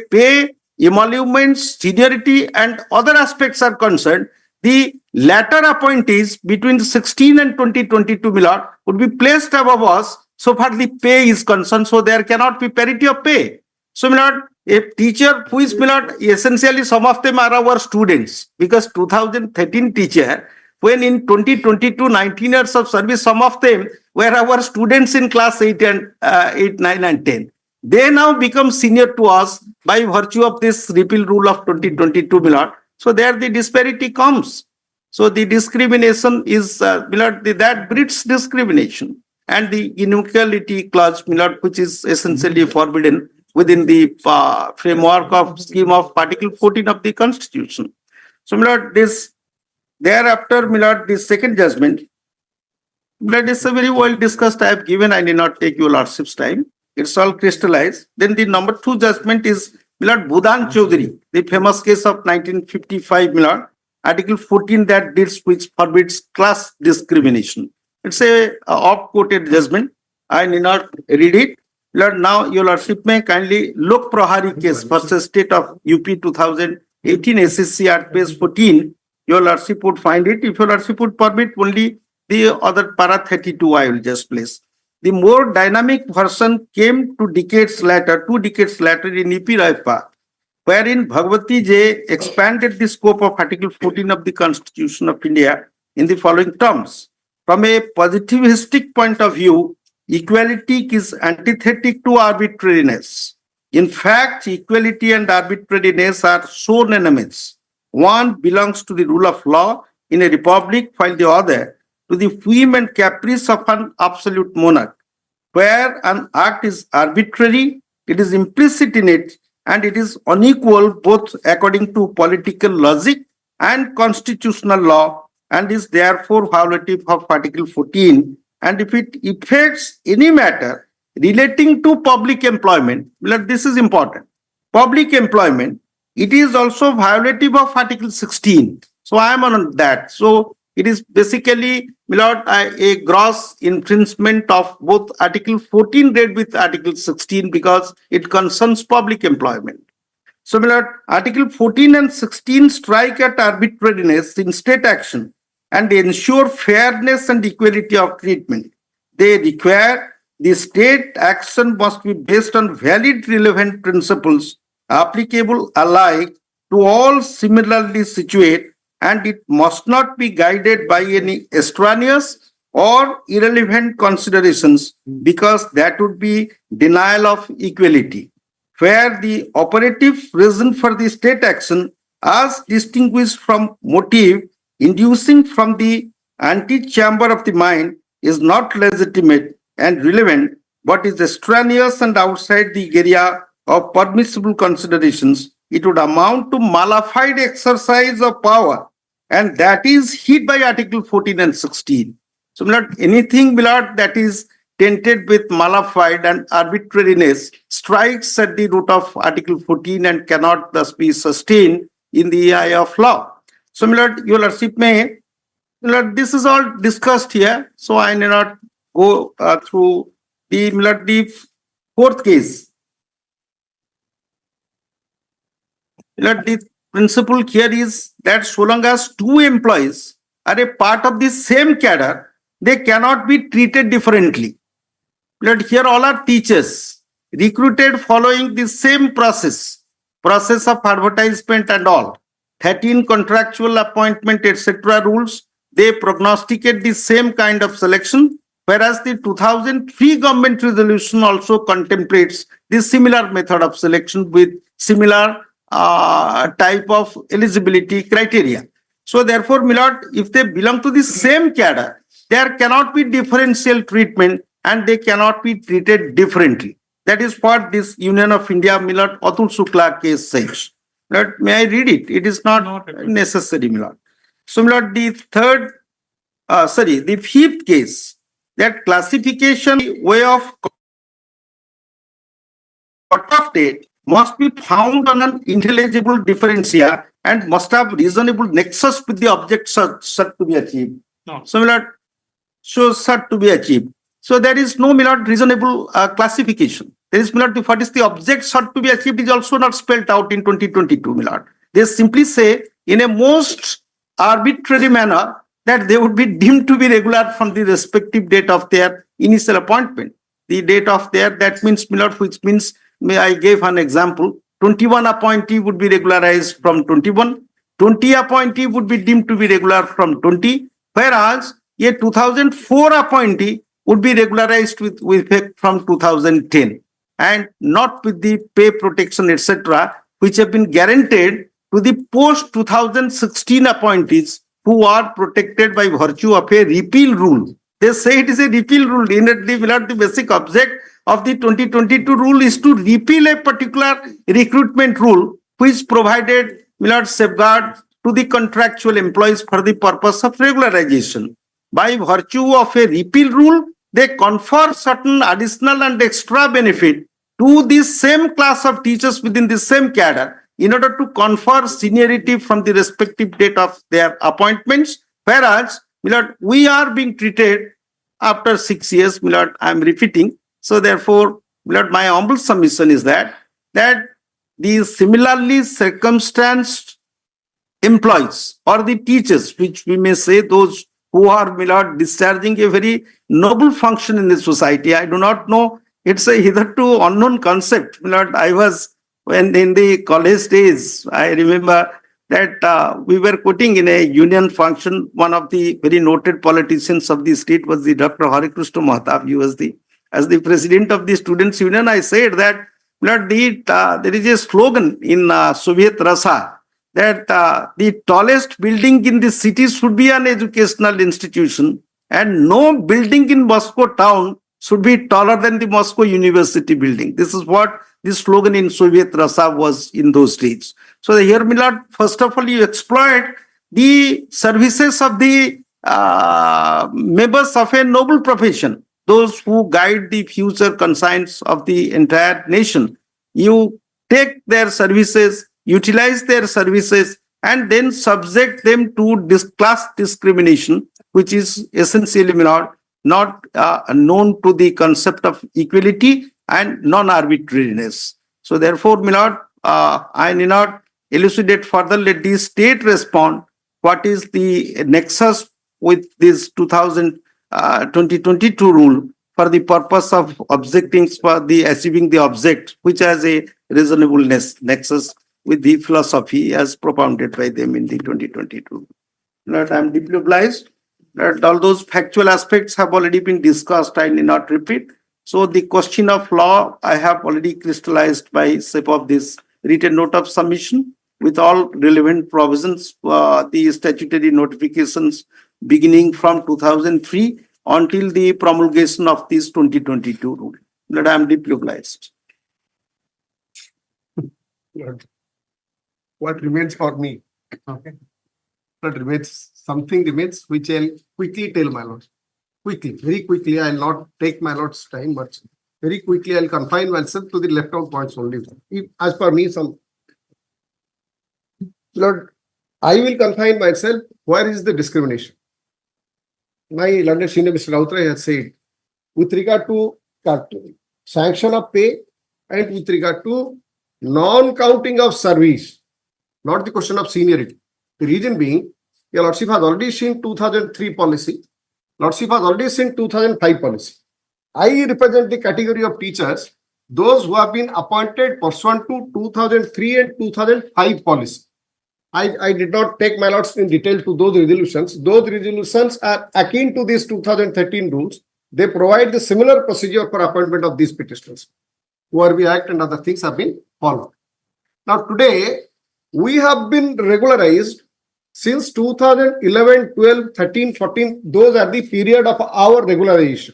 S2: pay, emoluments, seniority and other aspects are concerned, the latter appointees between 16 and 2022 would be placed above us so far the pay is concerned. So there cannot be parity of pay. So a teacher who is essentially some of them are our students, because 2013 teacher, when in 2022 19 years of service, some of them were our students in class 8, 9 and 10. They now become senior to us by virtue of this repeal rule of 2022. So there the disparity comes. So the discrimination is, that breeds discrimination. And the inequality clause, which is essentially forbidden within the framework of scheme of Article 14 of the Constitution. So this thereafter, this second judgment, That is a very well discussed. I have given, I need not take your lordship's time. It's all crystallized. Then the number 2 judgment is Milord Budan Chaudhary, the famous case of 1955, Milord, Article 14 that deals which forbids class discrimination. It's a oft-quoted judgment. I need not read it. Milord, now your lordship may kindly look Prohari case versus State of UP 2018 SSC at page 14. Your lordship would find it. If your lordship would permit only the other para 32, I will just place. The more dynamic version came 2 decades later in UP, wherein Bhagwati J expanded the scope of Article 14 of the Constitution of India in the following terms. From a positivistic point of view, equality is antithetic to arbitrariness. In fact, equality and arbitrariness are sworn enemies. One belongs to the rule of law in a republic, while the other to the whim and caprice of an absolute monarch. Where an act is arbitrary, it is implicit in it, and it is unequal both according to political logic and constitutional law, and is therefore violative of Article 14. And if it affects any matter relating to public employment, this is important, public employment, it is also violative of Article 16. So I am on that. So it is basically, Milord, a gross infringement of both Article 14 read with Article 16 because it concerns public employment. So, Milord, Article 14 and 16 strike at arbitrariness in state action and ensure fairness and equality of treatment. They require the state action must be based on valid relevant principles applicable alike to all similarly situated, and it must not be guided by any extraneous or irrelevant considerations, because that would be denial of equality. Where the operative reason for the state action, as distinguished from motive inducing from the antechamber of the mind, is not legitimate and relevant, but is extraneous and outside the area of permissible considerations, it would amount to malified exercise of power, and that is hit by Article 14 and 16. So, Milord, anything, Milord, that is tainted with malified and arbitrariness strikes at the root of Article 14 and cannot thus be sustained in the eye of law. So, Milord, your lordship may, Milord, this is all discussed here, so I may not go through the, Milord, the 4th case. Milord, the principle here is that so long as 2 employees are a part of the same cadre, they cannot be treated differently. Milord, here all are teachers recruited following the same process of advertisement and all. 13 contractual appointment, etc. rules, they prognosticate the same kind of selection, whereas the 2003 government resolution also contemplates the similar method of selection with similar type of eligibility criteria. So therefore, Milord, if they belong to the same cadre, there cannot be differential treatment and they cannot be treated differently. That is what this Union of India, Milord, Atul Shukla case says. Milord, may I read it? It is not necessary, Milord. So, Milord, the 5th case, that classification way of cut-off date must be found on an intelligible differentia and must have reasonable nexus with the object sought to be achieved.
S5: No.
S2: So, Milord, sought to be achieved. So there is no, Milord, reasonable classification. There is, Milord, what is the object sought to be achieved is also not spelled out in 2022, Milord. They simply say in a most arbitrary manner that they would be deemed to be regular from the respective date of their initial appointment. The date of their, that means, Milord, which means, I gave an example, 21 appointee would be regularized from 21, 20 appointee would be deemed to be regular from 20, whereas a 2004 appointee would be regularized with effect from 2010, and not with the pay protection, etc., which have been guaranteed to the post-2016 appointees who are protected by virtue of a repeal rule. They say it is a repeal rule. Indeed, the basic object of the 2022 rule is to repeal a particular recruitment rule which provided, Milord, safeguard to the contractual employees for the purpose of regularization. by virtue of a repeal rule, they confer certain additional and extra benefit to the same class of teachers within the same cadre in order to confer seniority from the respective date of their appointments. Whereas, my lord, we are being treated after 6 years, my lord, I am repeating. So therefore, my lord, my humble submission is that the similarly circumstanced employees or the teachers, which we may say those who are, my lord, discharging a very noble function in the society. I do not know, it's a hitherto unknown concept. My lord, I was, when in the college days, I remember that we were quoting in a union function, one of the very noted politicians of the state was the Dr. Harikrishna Mahatab. He was as the president of the students union. I said that, my lord, there is a slogan in Soviet Russia that the tallest building in the city should be an educational institution, and no building in Moscow town should be taller than the Moscow University building. This is what the slogan in Soviet Russia was in those days. So here, my lord, first of all, you exploit the services of the members of a noble profession, those who guide the future conscience of the entire nation. You take their services, utilize their services, and then subject them to class discrimination, which is essentially, my lord, not known to the concept of equality and non-arbitrariness. So therefore, my lord, I need not elucidate further. Let the state respond. What is the nexus with this 2022 rule for the purpose of objecting for the achieving the object, which has a reasonableness nexus with the philosophy as propounded by them in the 2022. That I am deeply obliged that all those factual aspects have already been discussed. I need not repeat. So the question of law I have already crystallized by shape of this written note of submission with all relevant provisions, the statutory notifications beginning from 2003 until the promulgation of this 2022 rule. That I am deeply obliged.
S1: What remains for me? Okay. What remains, something remains which I'll quickly tell my lords. Quickly, very quickly, I'll not take my lord's time, but very quickly I'll confine myself to the left out points only. If, as per me, Lord, I will confine myself. Where is the discrimination? My learned senior Mr. Rautra has said, with regard to sanction of pay and with regard to non-counting of service, not the question of seniority. The reason being, your Lordship has already seen 2003 policy. Lordship has already seen 2005 policy. I represent the category of teachers, those who have been appointed pursuant to 2003 and 2005 policy. I did not take my lords in detail to those resolutions. Those resolutions are akin to these 2013 rules. They provide the similar procedure for appointment of these petitioners. ORB Act and other things have been followed. Now today, we have been regularized since 2011, 12, 13, 14. Those are the period of our regularization.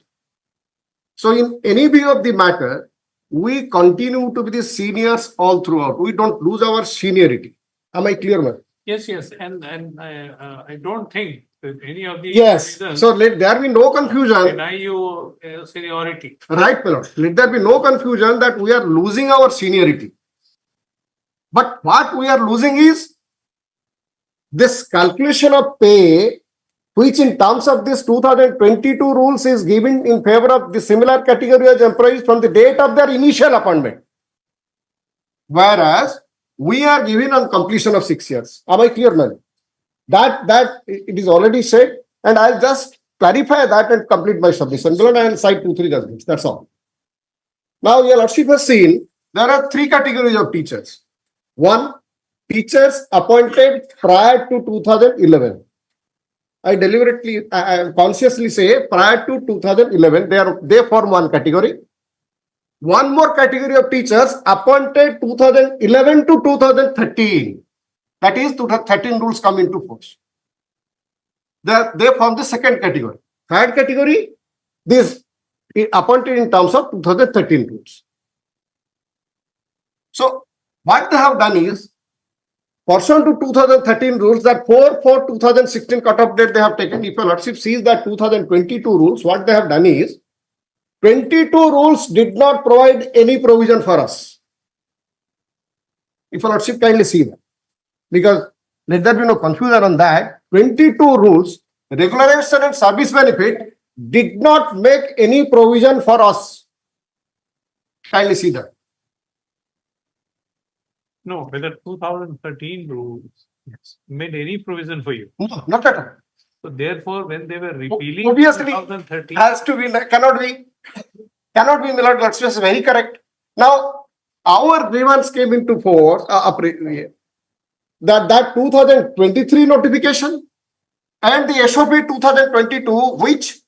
S1: So in any view of the matter, we continue to be the seniors all throughout. We don't lose our seniority. Am I clear, ma'am?
S5: Yes, yes, and I don't think that any of these
S1: Yes.
S5: reasons
S1: So let there be no confusion.
S5: deny you seniority.
S1: Right, my lord. Let there be no confusion that we are losing our seniority. But what we are losing is this calculation of pay, which in terms of this 2022 rules is given in favor of the similar category as employees from the date of their initial appointment. Whereas we are given on completion of 6 years. Am I clear, man? That it is already said, and I'll just clarify that and complete my submission. Below I will cite 2-3 judgments. That's all. Now, your lordship has seen there are 3 categories of teachers. 1, teachers appointed prior to 2011. I deliberately, I consciously say prior to 2011, they form one category. One more category of teachers appointed 2011 to 2013. That is, 2013 rules come into force. They form the second category. Third category, this appointed in terms of 2013 rules. So, what they have done is,
S6: pursuant to 2013 rules, that 4/4/2016 cutoff date they have taken. If your lordship sees that 2022 rules, what they have done is 22 rules did not provide any provision for us. If your lordship kindly see that, because let there be no confusion on that. 22 rules, regularization and service benefit, did not make any provision for us. Kindly see that.
S5: No, whether 2013 rules made any provision for you.
S6: No, not at all.
S5: So therefore, when they were repealing
S6: Obviously,
S5: 2013,
S6: has to be, cannot be, my lord, that's just very correct. Now, our grievance came into force, that 2023 notification and the SOP 2022, which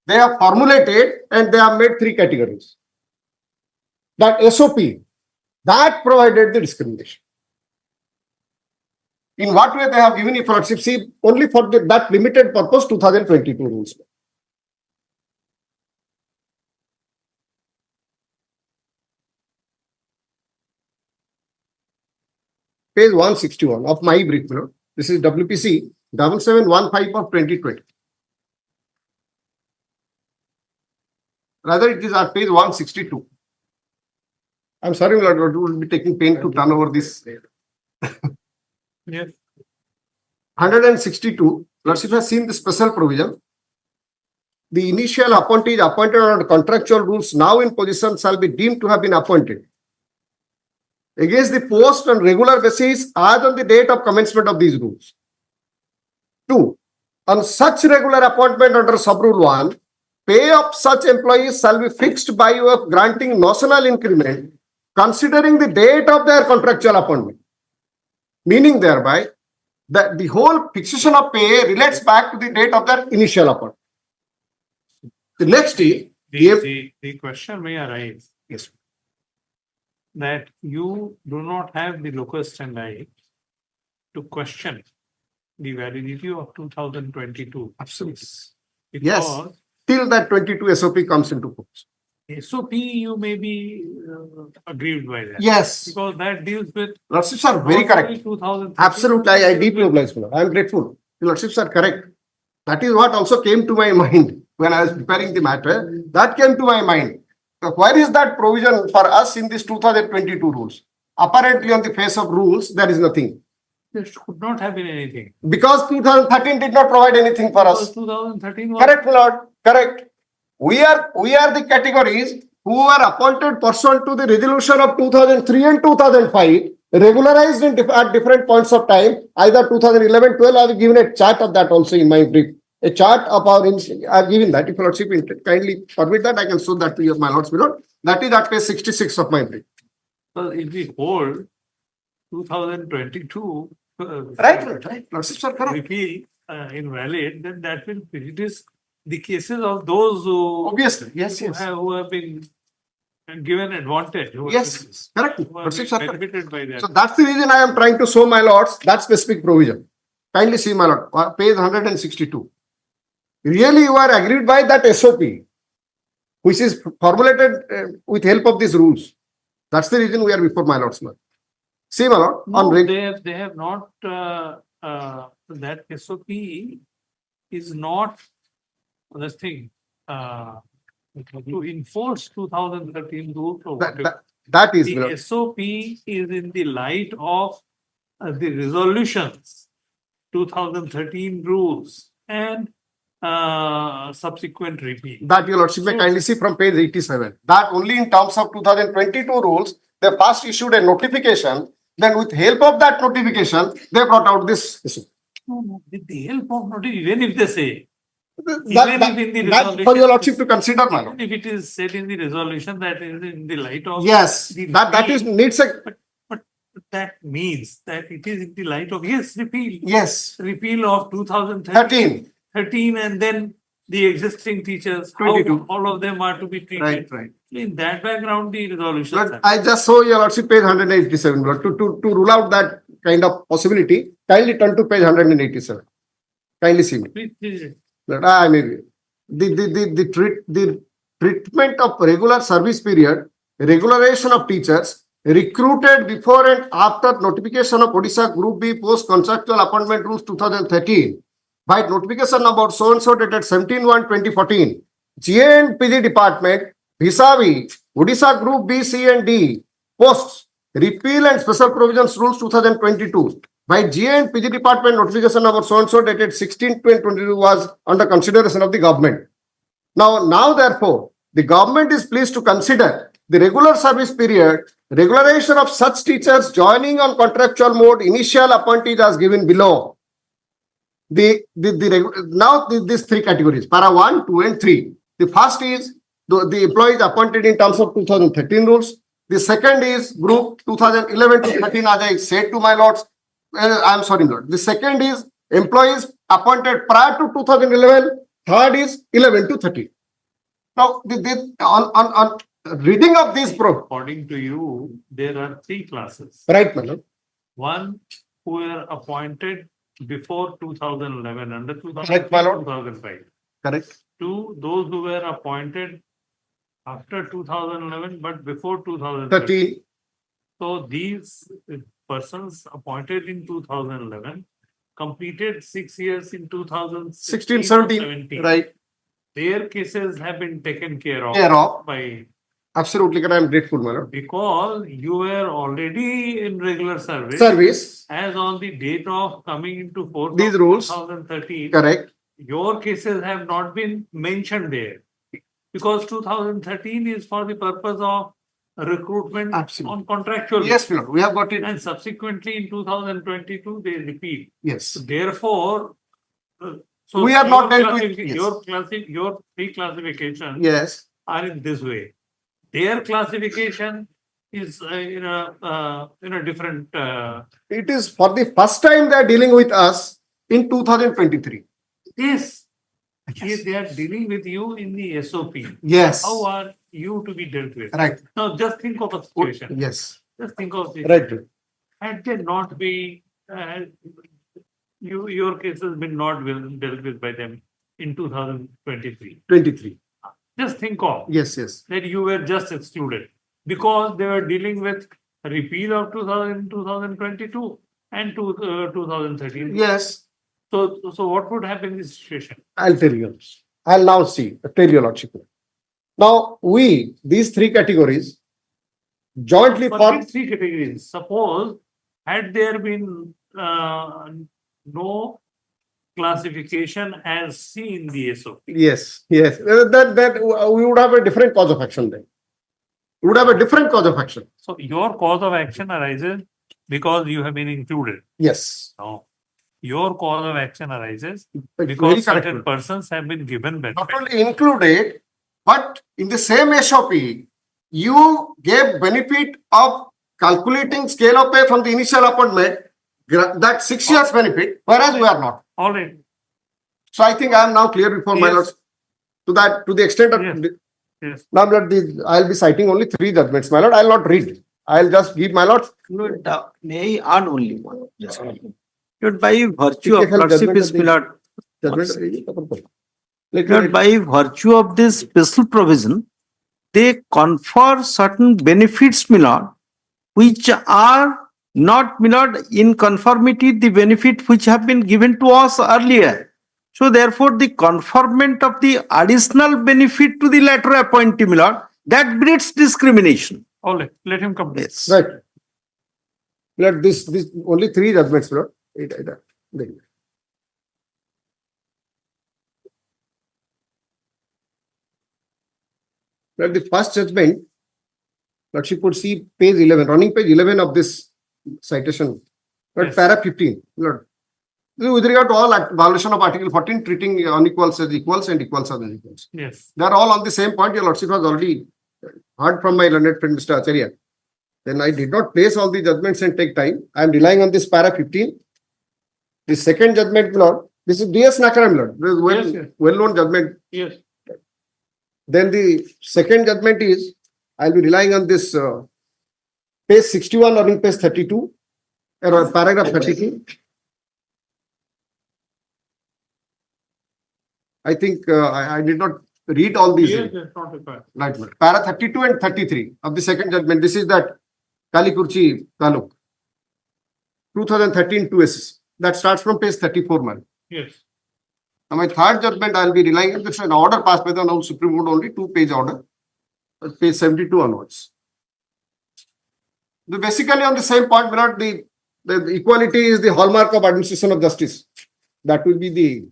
S6: they have formulated and they have made 3 categories. That SOP, that provided the discrimination. In what way they have given it for lordship? See, only for that limited purpose, 2022 rules. Page 161 of my brief. This is WPC 7715 of 2020. Rather, it is at page 162. I'm sorry, my lord, will be taking pain to turn over this.
S5: yes,
S6: 162, lordship has seen the special provision. The initial appointee is appointed under contractual rules now in position shall be deemed to have been appointed against the post on regular basis as on the date of commencement of these rules. 2. On such regular appointment under sub-rule 1, pay of such employees shall be fixed by way of granting notional increment considering the date of their contractual appointment. Meaning thereby that the whole fixation of pay relates back to the date of their initial appointment. The next is
S5: the question may arise.
S6: Yes.
S5: That you do not have the locus standi to question the validity of 2022.
S6: Absolutely.
S5: Because
S6: Yes. Till that 22 SOP comes into force.
S5: SOP you may be aggrieved by that.
S6: Yes.
S5: Because that deals with
S6: Lordships are very
S5: not only
S6: correct.
S5: 2013,
S6: Absolutely. I deeply oblige. I am grateful. The Lordships are correct. That is what also came to my mind when I was preparing the matter. That came to my mind. So where is that provision for us in this 2022 rules? Apparently on the face of rules, there is nothing.
S5: there could not have been anything.
S6: Because 2013 did not provide anything for
S5: Because
S6: us.
S5: 2013 was
S6: Correct, my lord. Correct. We are the categories who are appointed pursuant to the resolution of 2003 and 2005, regularized at different points of time, either 2011, 12. I have given a chart of that also in my brief. A chart of our, I have given that. If your lordship kindly permit that, I can show that to you, my lords, my lord. That is at page 66 of my brief.
S5: well, if we hold 2022
S6: Right. Lordships are correct.
S5: repeal invalid, then that will prejudice the cases of those who,
S6: Obviously. Yes,
S5: who
S6: yes.
S5: have been given advantage. Who have
S6: Yes, correct.
S5: been, who have
S6: Lordships
S5: been
S6: are correct.
S5: benefited by that.
S6: So that's the reason I am trying to show, my lords, that specific provision. Kindly see, my lord, page 162. Really, you are agreed by that SOP, which is formulated with help of these rules. That's the reason we are before my lords. See, my lord,
S5: No,
S6: on
S5: they have not, that SOP is not this thing, to enforce 2013 rules or whatever.
S6: that is, my
S5: The
S6: lord.
S5: SOP is in the light of the resolutions, 2013 rules and subsequent repeal.
S6: That your lordship may kindly see from page 87. That only in terms of 2022 rules, they first issued a notification. Then with help of that notification, they brought out this issue.
S5: No, with the help of notice, even if they say,
S6: That for your lordship to consider, my lord.
S5: if it is said in the resolution that is in the light of.
S6: Yes,
S5: the
S6: that is
S5: repeal,
S6: needs a
S5: But that means that it is in the light of, yes, repeal.
S6: yes.
S5: Repeal of 2013
S6: 13.
S5: and then the existing teachers,
S6: 22.
S5: all of them are to be treated.
S6: Right.
S5: In that background, the resolution.
S6: But I just saw your lordship page 187. But to rule out that kind of possibility, kindly turn to page 187. Kindly see me.
S5: Please.
S6: I mean, the treatment of regular service period, regularization of teachers, recruited before and after notification of Odisha Group B Post Contractual Appointment Rules 2013 by notification number so and so dated 17/1/2014, GA and PG Department vis-a-vis Odisha Group B, C and D Posts Repeal and Special Provisions Rules 2022 by GA and PG Department notification number so and so dated 16/2022 was under consideration of the government. Now therefore, the government is pleased to consider the regular service period, regularization of such teachers joining on contractual mode, initial appointees as given below. These three categories, para 1, 2 and 3. The first is the employees appointed in terms of 2013 rules. The second is group 2011 to 13 as I said to my lords. I am sorry, Lord. The second is employees appointed prior to 2011. Third is 11 to 13. Now, on reading of this,
S5: According to you, there are three classes.
S6: right, madam.
S5: One, who were appointed before 2011, under
S6: Correct, my lord.
S5: 2005.
S6: Correct.
S5: Two, those who were appointed after 2011, but before 2013.
S6: 13.
S5: So these persons appointed in 2011 completed 6 years in 2016,
S6: 16, 17. Right.
S5: Their cases have been taken care of,
S6: Care of.
S5: by,
S6: Absolutely correct. I am grateful, madam.
S5: because you were already in regular service.
S6: Service.
S5: As on the date of coming into force
S6: These
S5: of
S6: rules.
S5: 2013,
S6: Correct.
S5: your cases have not been mentioned there. Because 2013 is for the purpose of recruitment
S6: Absolutely.
S5: on contractual.
S6: Yes, madam. We have got it.
S5: And subsequently in 2022, they repeat.
S6: Yes.
S5: Therefore, so
S6: We are not
S5: your
S6: dealt with-
S5: your three classifications
S6: Yes.
S5: are in this way. Their classification is in a different.
S6: It is for the first time they are dealing with us in 2023.
S5: Yes, they are dealing with you in the SOP.
S6: Yes.
S5: How are you to be dealt with?
S6: Right.
S5: Now, just think of a situation.
S6: Yes.
S5: Just think of this.
S6: Right.
S5: Had they not be, your case has been not dealt with by them in 2023.
S6: 23.
S5: Just think of
S6: Yes. Yes.
S5: that you were just excluded because they were dealing with repeal of 2022 and 2013.
S6: Yes.
S5: So what would happen in this situation?
S6: I'll tell you. I'll now see. I'll tell you, Lordship. Now, these three categories, jointly
S5: For
S6: form.
S5: these three categories, suppose had there been no classification as seen in the SOP.
S6: Yes. Yes. That we would have a different cause of action then. We would have a different cause of action.
S5: So your cause of action arises because you have been included.
S6: Yes.
S5: No. Your cause of action arises
S6: Very
S5: because
S6: correct.
S5: certain persons have been given benefit.
S6: Not only included, but in the same SOP, you gave benefit of calculating scale of pay from the initial appointment, that 6 years benefit, whereas we are not.
S5: All right.
S6: So I think I am now clear before my
S5: Yes.
S6: lords. To the extent of
S5: Yes. Yes.
S6: now that I'll be citing only 3 judgments, my lord. I'll not read. I'll just give my lords.
S2: May I add only one? Yes. Lord, by virtue of
S6: Judgment
S2: Lordship is
S6: of the-
S2: Lord,
S6: Judgment.
S2: Lord, by virtue of this special provision, they confer certain benefits, my lord, which are not, my lord, in conformity the benefit which have been given to us earlier. So therefore, the conferment of the additional benefit to the latter appointee, my lord, that breeds discrimination.
S5: All right. Let him complete.
S2: Yes.
S6: Right. Let this only 3 judgments, my lord. Well, the first judgment, Lordship would see page 11, running page 11 of this citation, but
S5: Yes.
S6: para 15. Lord, with regard to all violation of Article 14, treating unequals as equals and equals as unequals.
S5: Yes.
S6: They are all on the same point. Your Lordship has already heard from my learned friend, Mr. Acharya. Then I did not place all the judgments and take time. I am relying on this para 15. The second judgment, Lord, this is DS Nakaram, Lord. This is
S5: Yes, yes.
S6: well-known judgment.
S5: Yes.
S6: Then the second judgment is, I'll be relying on this page 61 or in page 32, or paragraph 32. I think I did not read all these.
S5: Yes, yes, not required.
S6: Right, para 32 and 33 of the second judgment. This is that Kalikurchi Taluk. 2013 2SS. That starts from page 34, man.
S5: Yes.
S6: Now, my third judgment, I'll be relying on this an order passed by the now Supreme Court only, 2-page order, page 72 onwards. Basically, on the same point, Virat, the equality is the hallmark of administration of justice. That will be the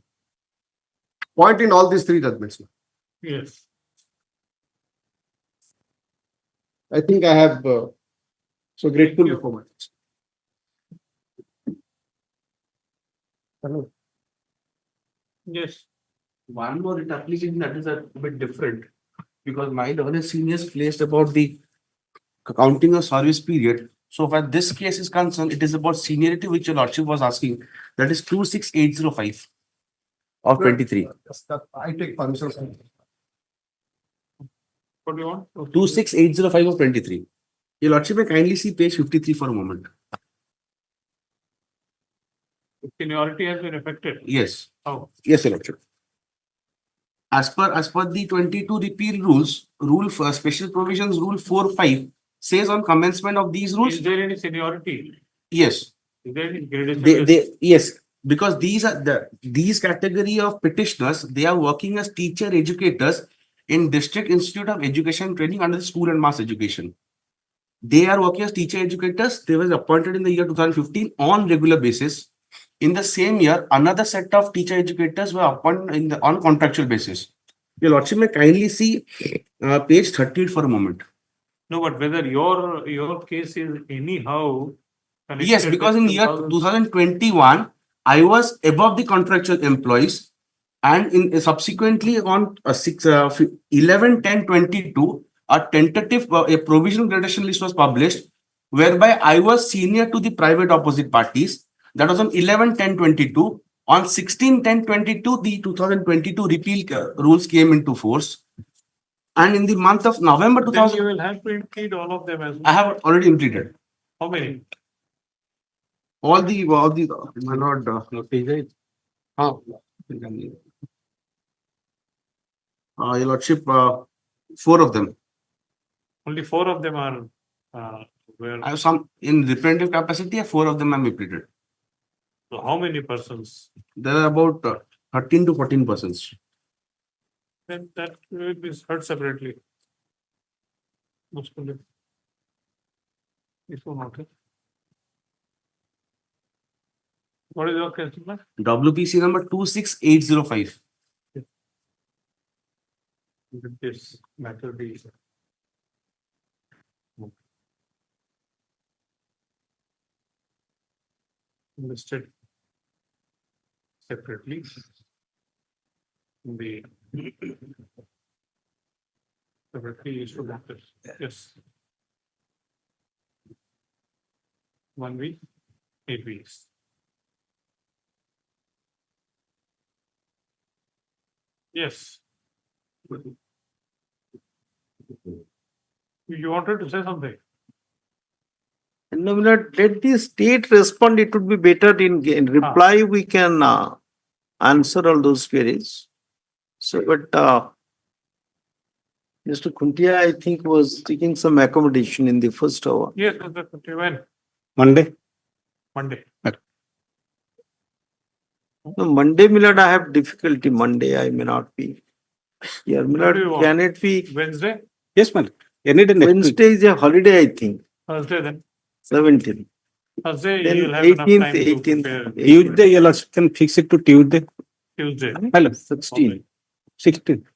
S6: point in all these three judgments.
S5: Yes.
S6: I think I have so grateful
S5: you.
S6: before my Hello.
S5: Yes.
S4: One more application that is a bit different because my level seniors placed about the counting of service period. So for this case is concerned, it is about seniority which your lordship was asking. That is 26805 of 23.
S6: I take permission.
S5: What do you want?
S4: 26805 of 23. Your lordship may kindly see page 53 for a moment.
S5: Seniority has been affected.
S4: Yes.
S5: How?
S4: Yes, your lordship. As per the 22 repeal rules, rule for special provisions, rule 4.5 says on commencement of these rules.
S5: Is there any seniority?
S4: Yes.
S5: Is there any gradation?
S4: Yes, because these are these category of petitioners, they are working as teacher educators in District Institute of Education and Training under the School and Mass Education. They are working as teacher educators. They were appointed in the year 2015 on regular basis. In the same year, another set of teacher educators were appointed on contractual basis. Your lordship may kindly see page 38 for a moment.
S5: No, but whether your case is anyhow connected
S4: Yes, because in
S5: with
S4: year 2021, I was above the contractual employees, and in subsequently on 11/10/22, a tentative a provisional gradation list was published, whereby I was senior to the private opposite parties. That was on 11/10/22. On 16/10/22, the 2022 repeal rules came into force. And in the month of November
S5: Then
S4: 2000,
S5: you will have to include all of them as well.
S4: I have already completed
S5: How many?
S4: all the my lord. Your lordship, 4 of them.
S5: Only 4 of them are where.
S4: I have some in representative capacity. 4 of them are repeated.
S5: So how many persons?
S4: There are about 13 to 14 persons.
S5: Then that will be heard separately. Mostly. This one, okay. What is your case number?
S4: WPC number 26805.
S5: With this matter be listed separately in the separately issued notice. Yes. 1 week, 8 weeks. Yes. You wanted to say something?
S2: No, let the state respond. It would be better in reply. We can answer all those queries. So, but Mr. Kuntia, I think, was taking some accommodation in the first hour.
S5: Yes, Mr. When?
S2: Monday.
S5: Monday.
S2: No, Monday, Millard, I have difficulty. Monday, I may not be here. Millard,
S5: do you want?
S2: can it be?
S5: Wednesday?
S2: Yes, ma'am. Any day next Wednesday is a holiday, I think.
S5: Thursday then.
S2: 17th.
S5: Thursday
S2: Then
S5: you will have enough
S2: 18th,
S5: time to
S2: 18th.
S5: prepare.
S2: Tuesday, you can fix it to Tuesday.
S5: Tuesday.
S2: Hello. 16. 16.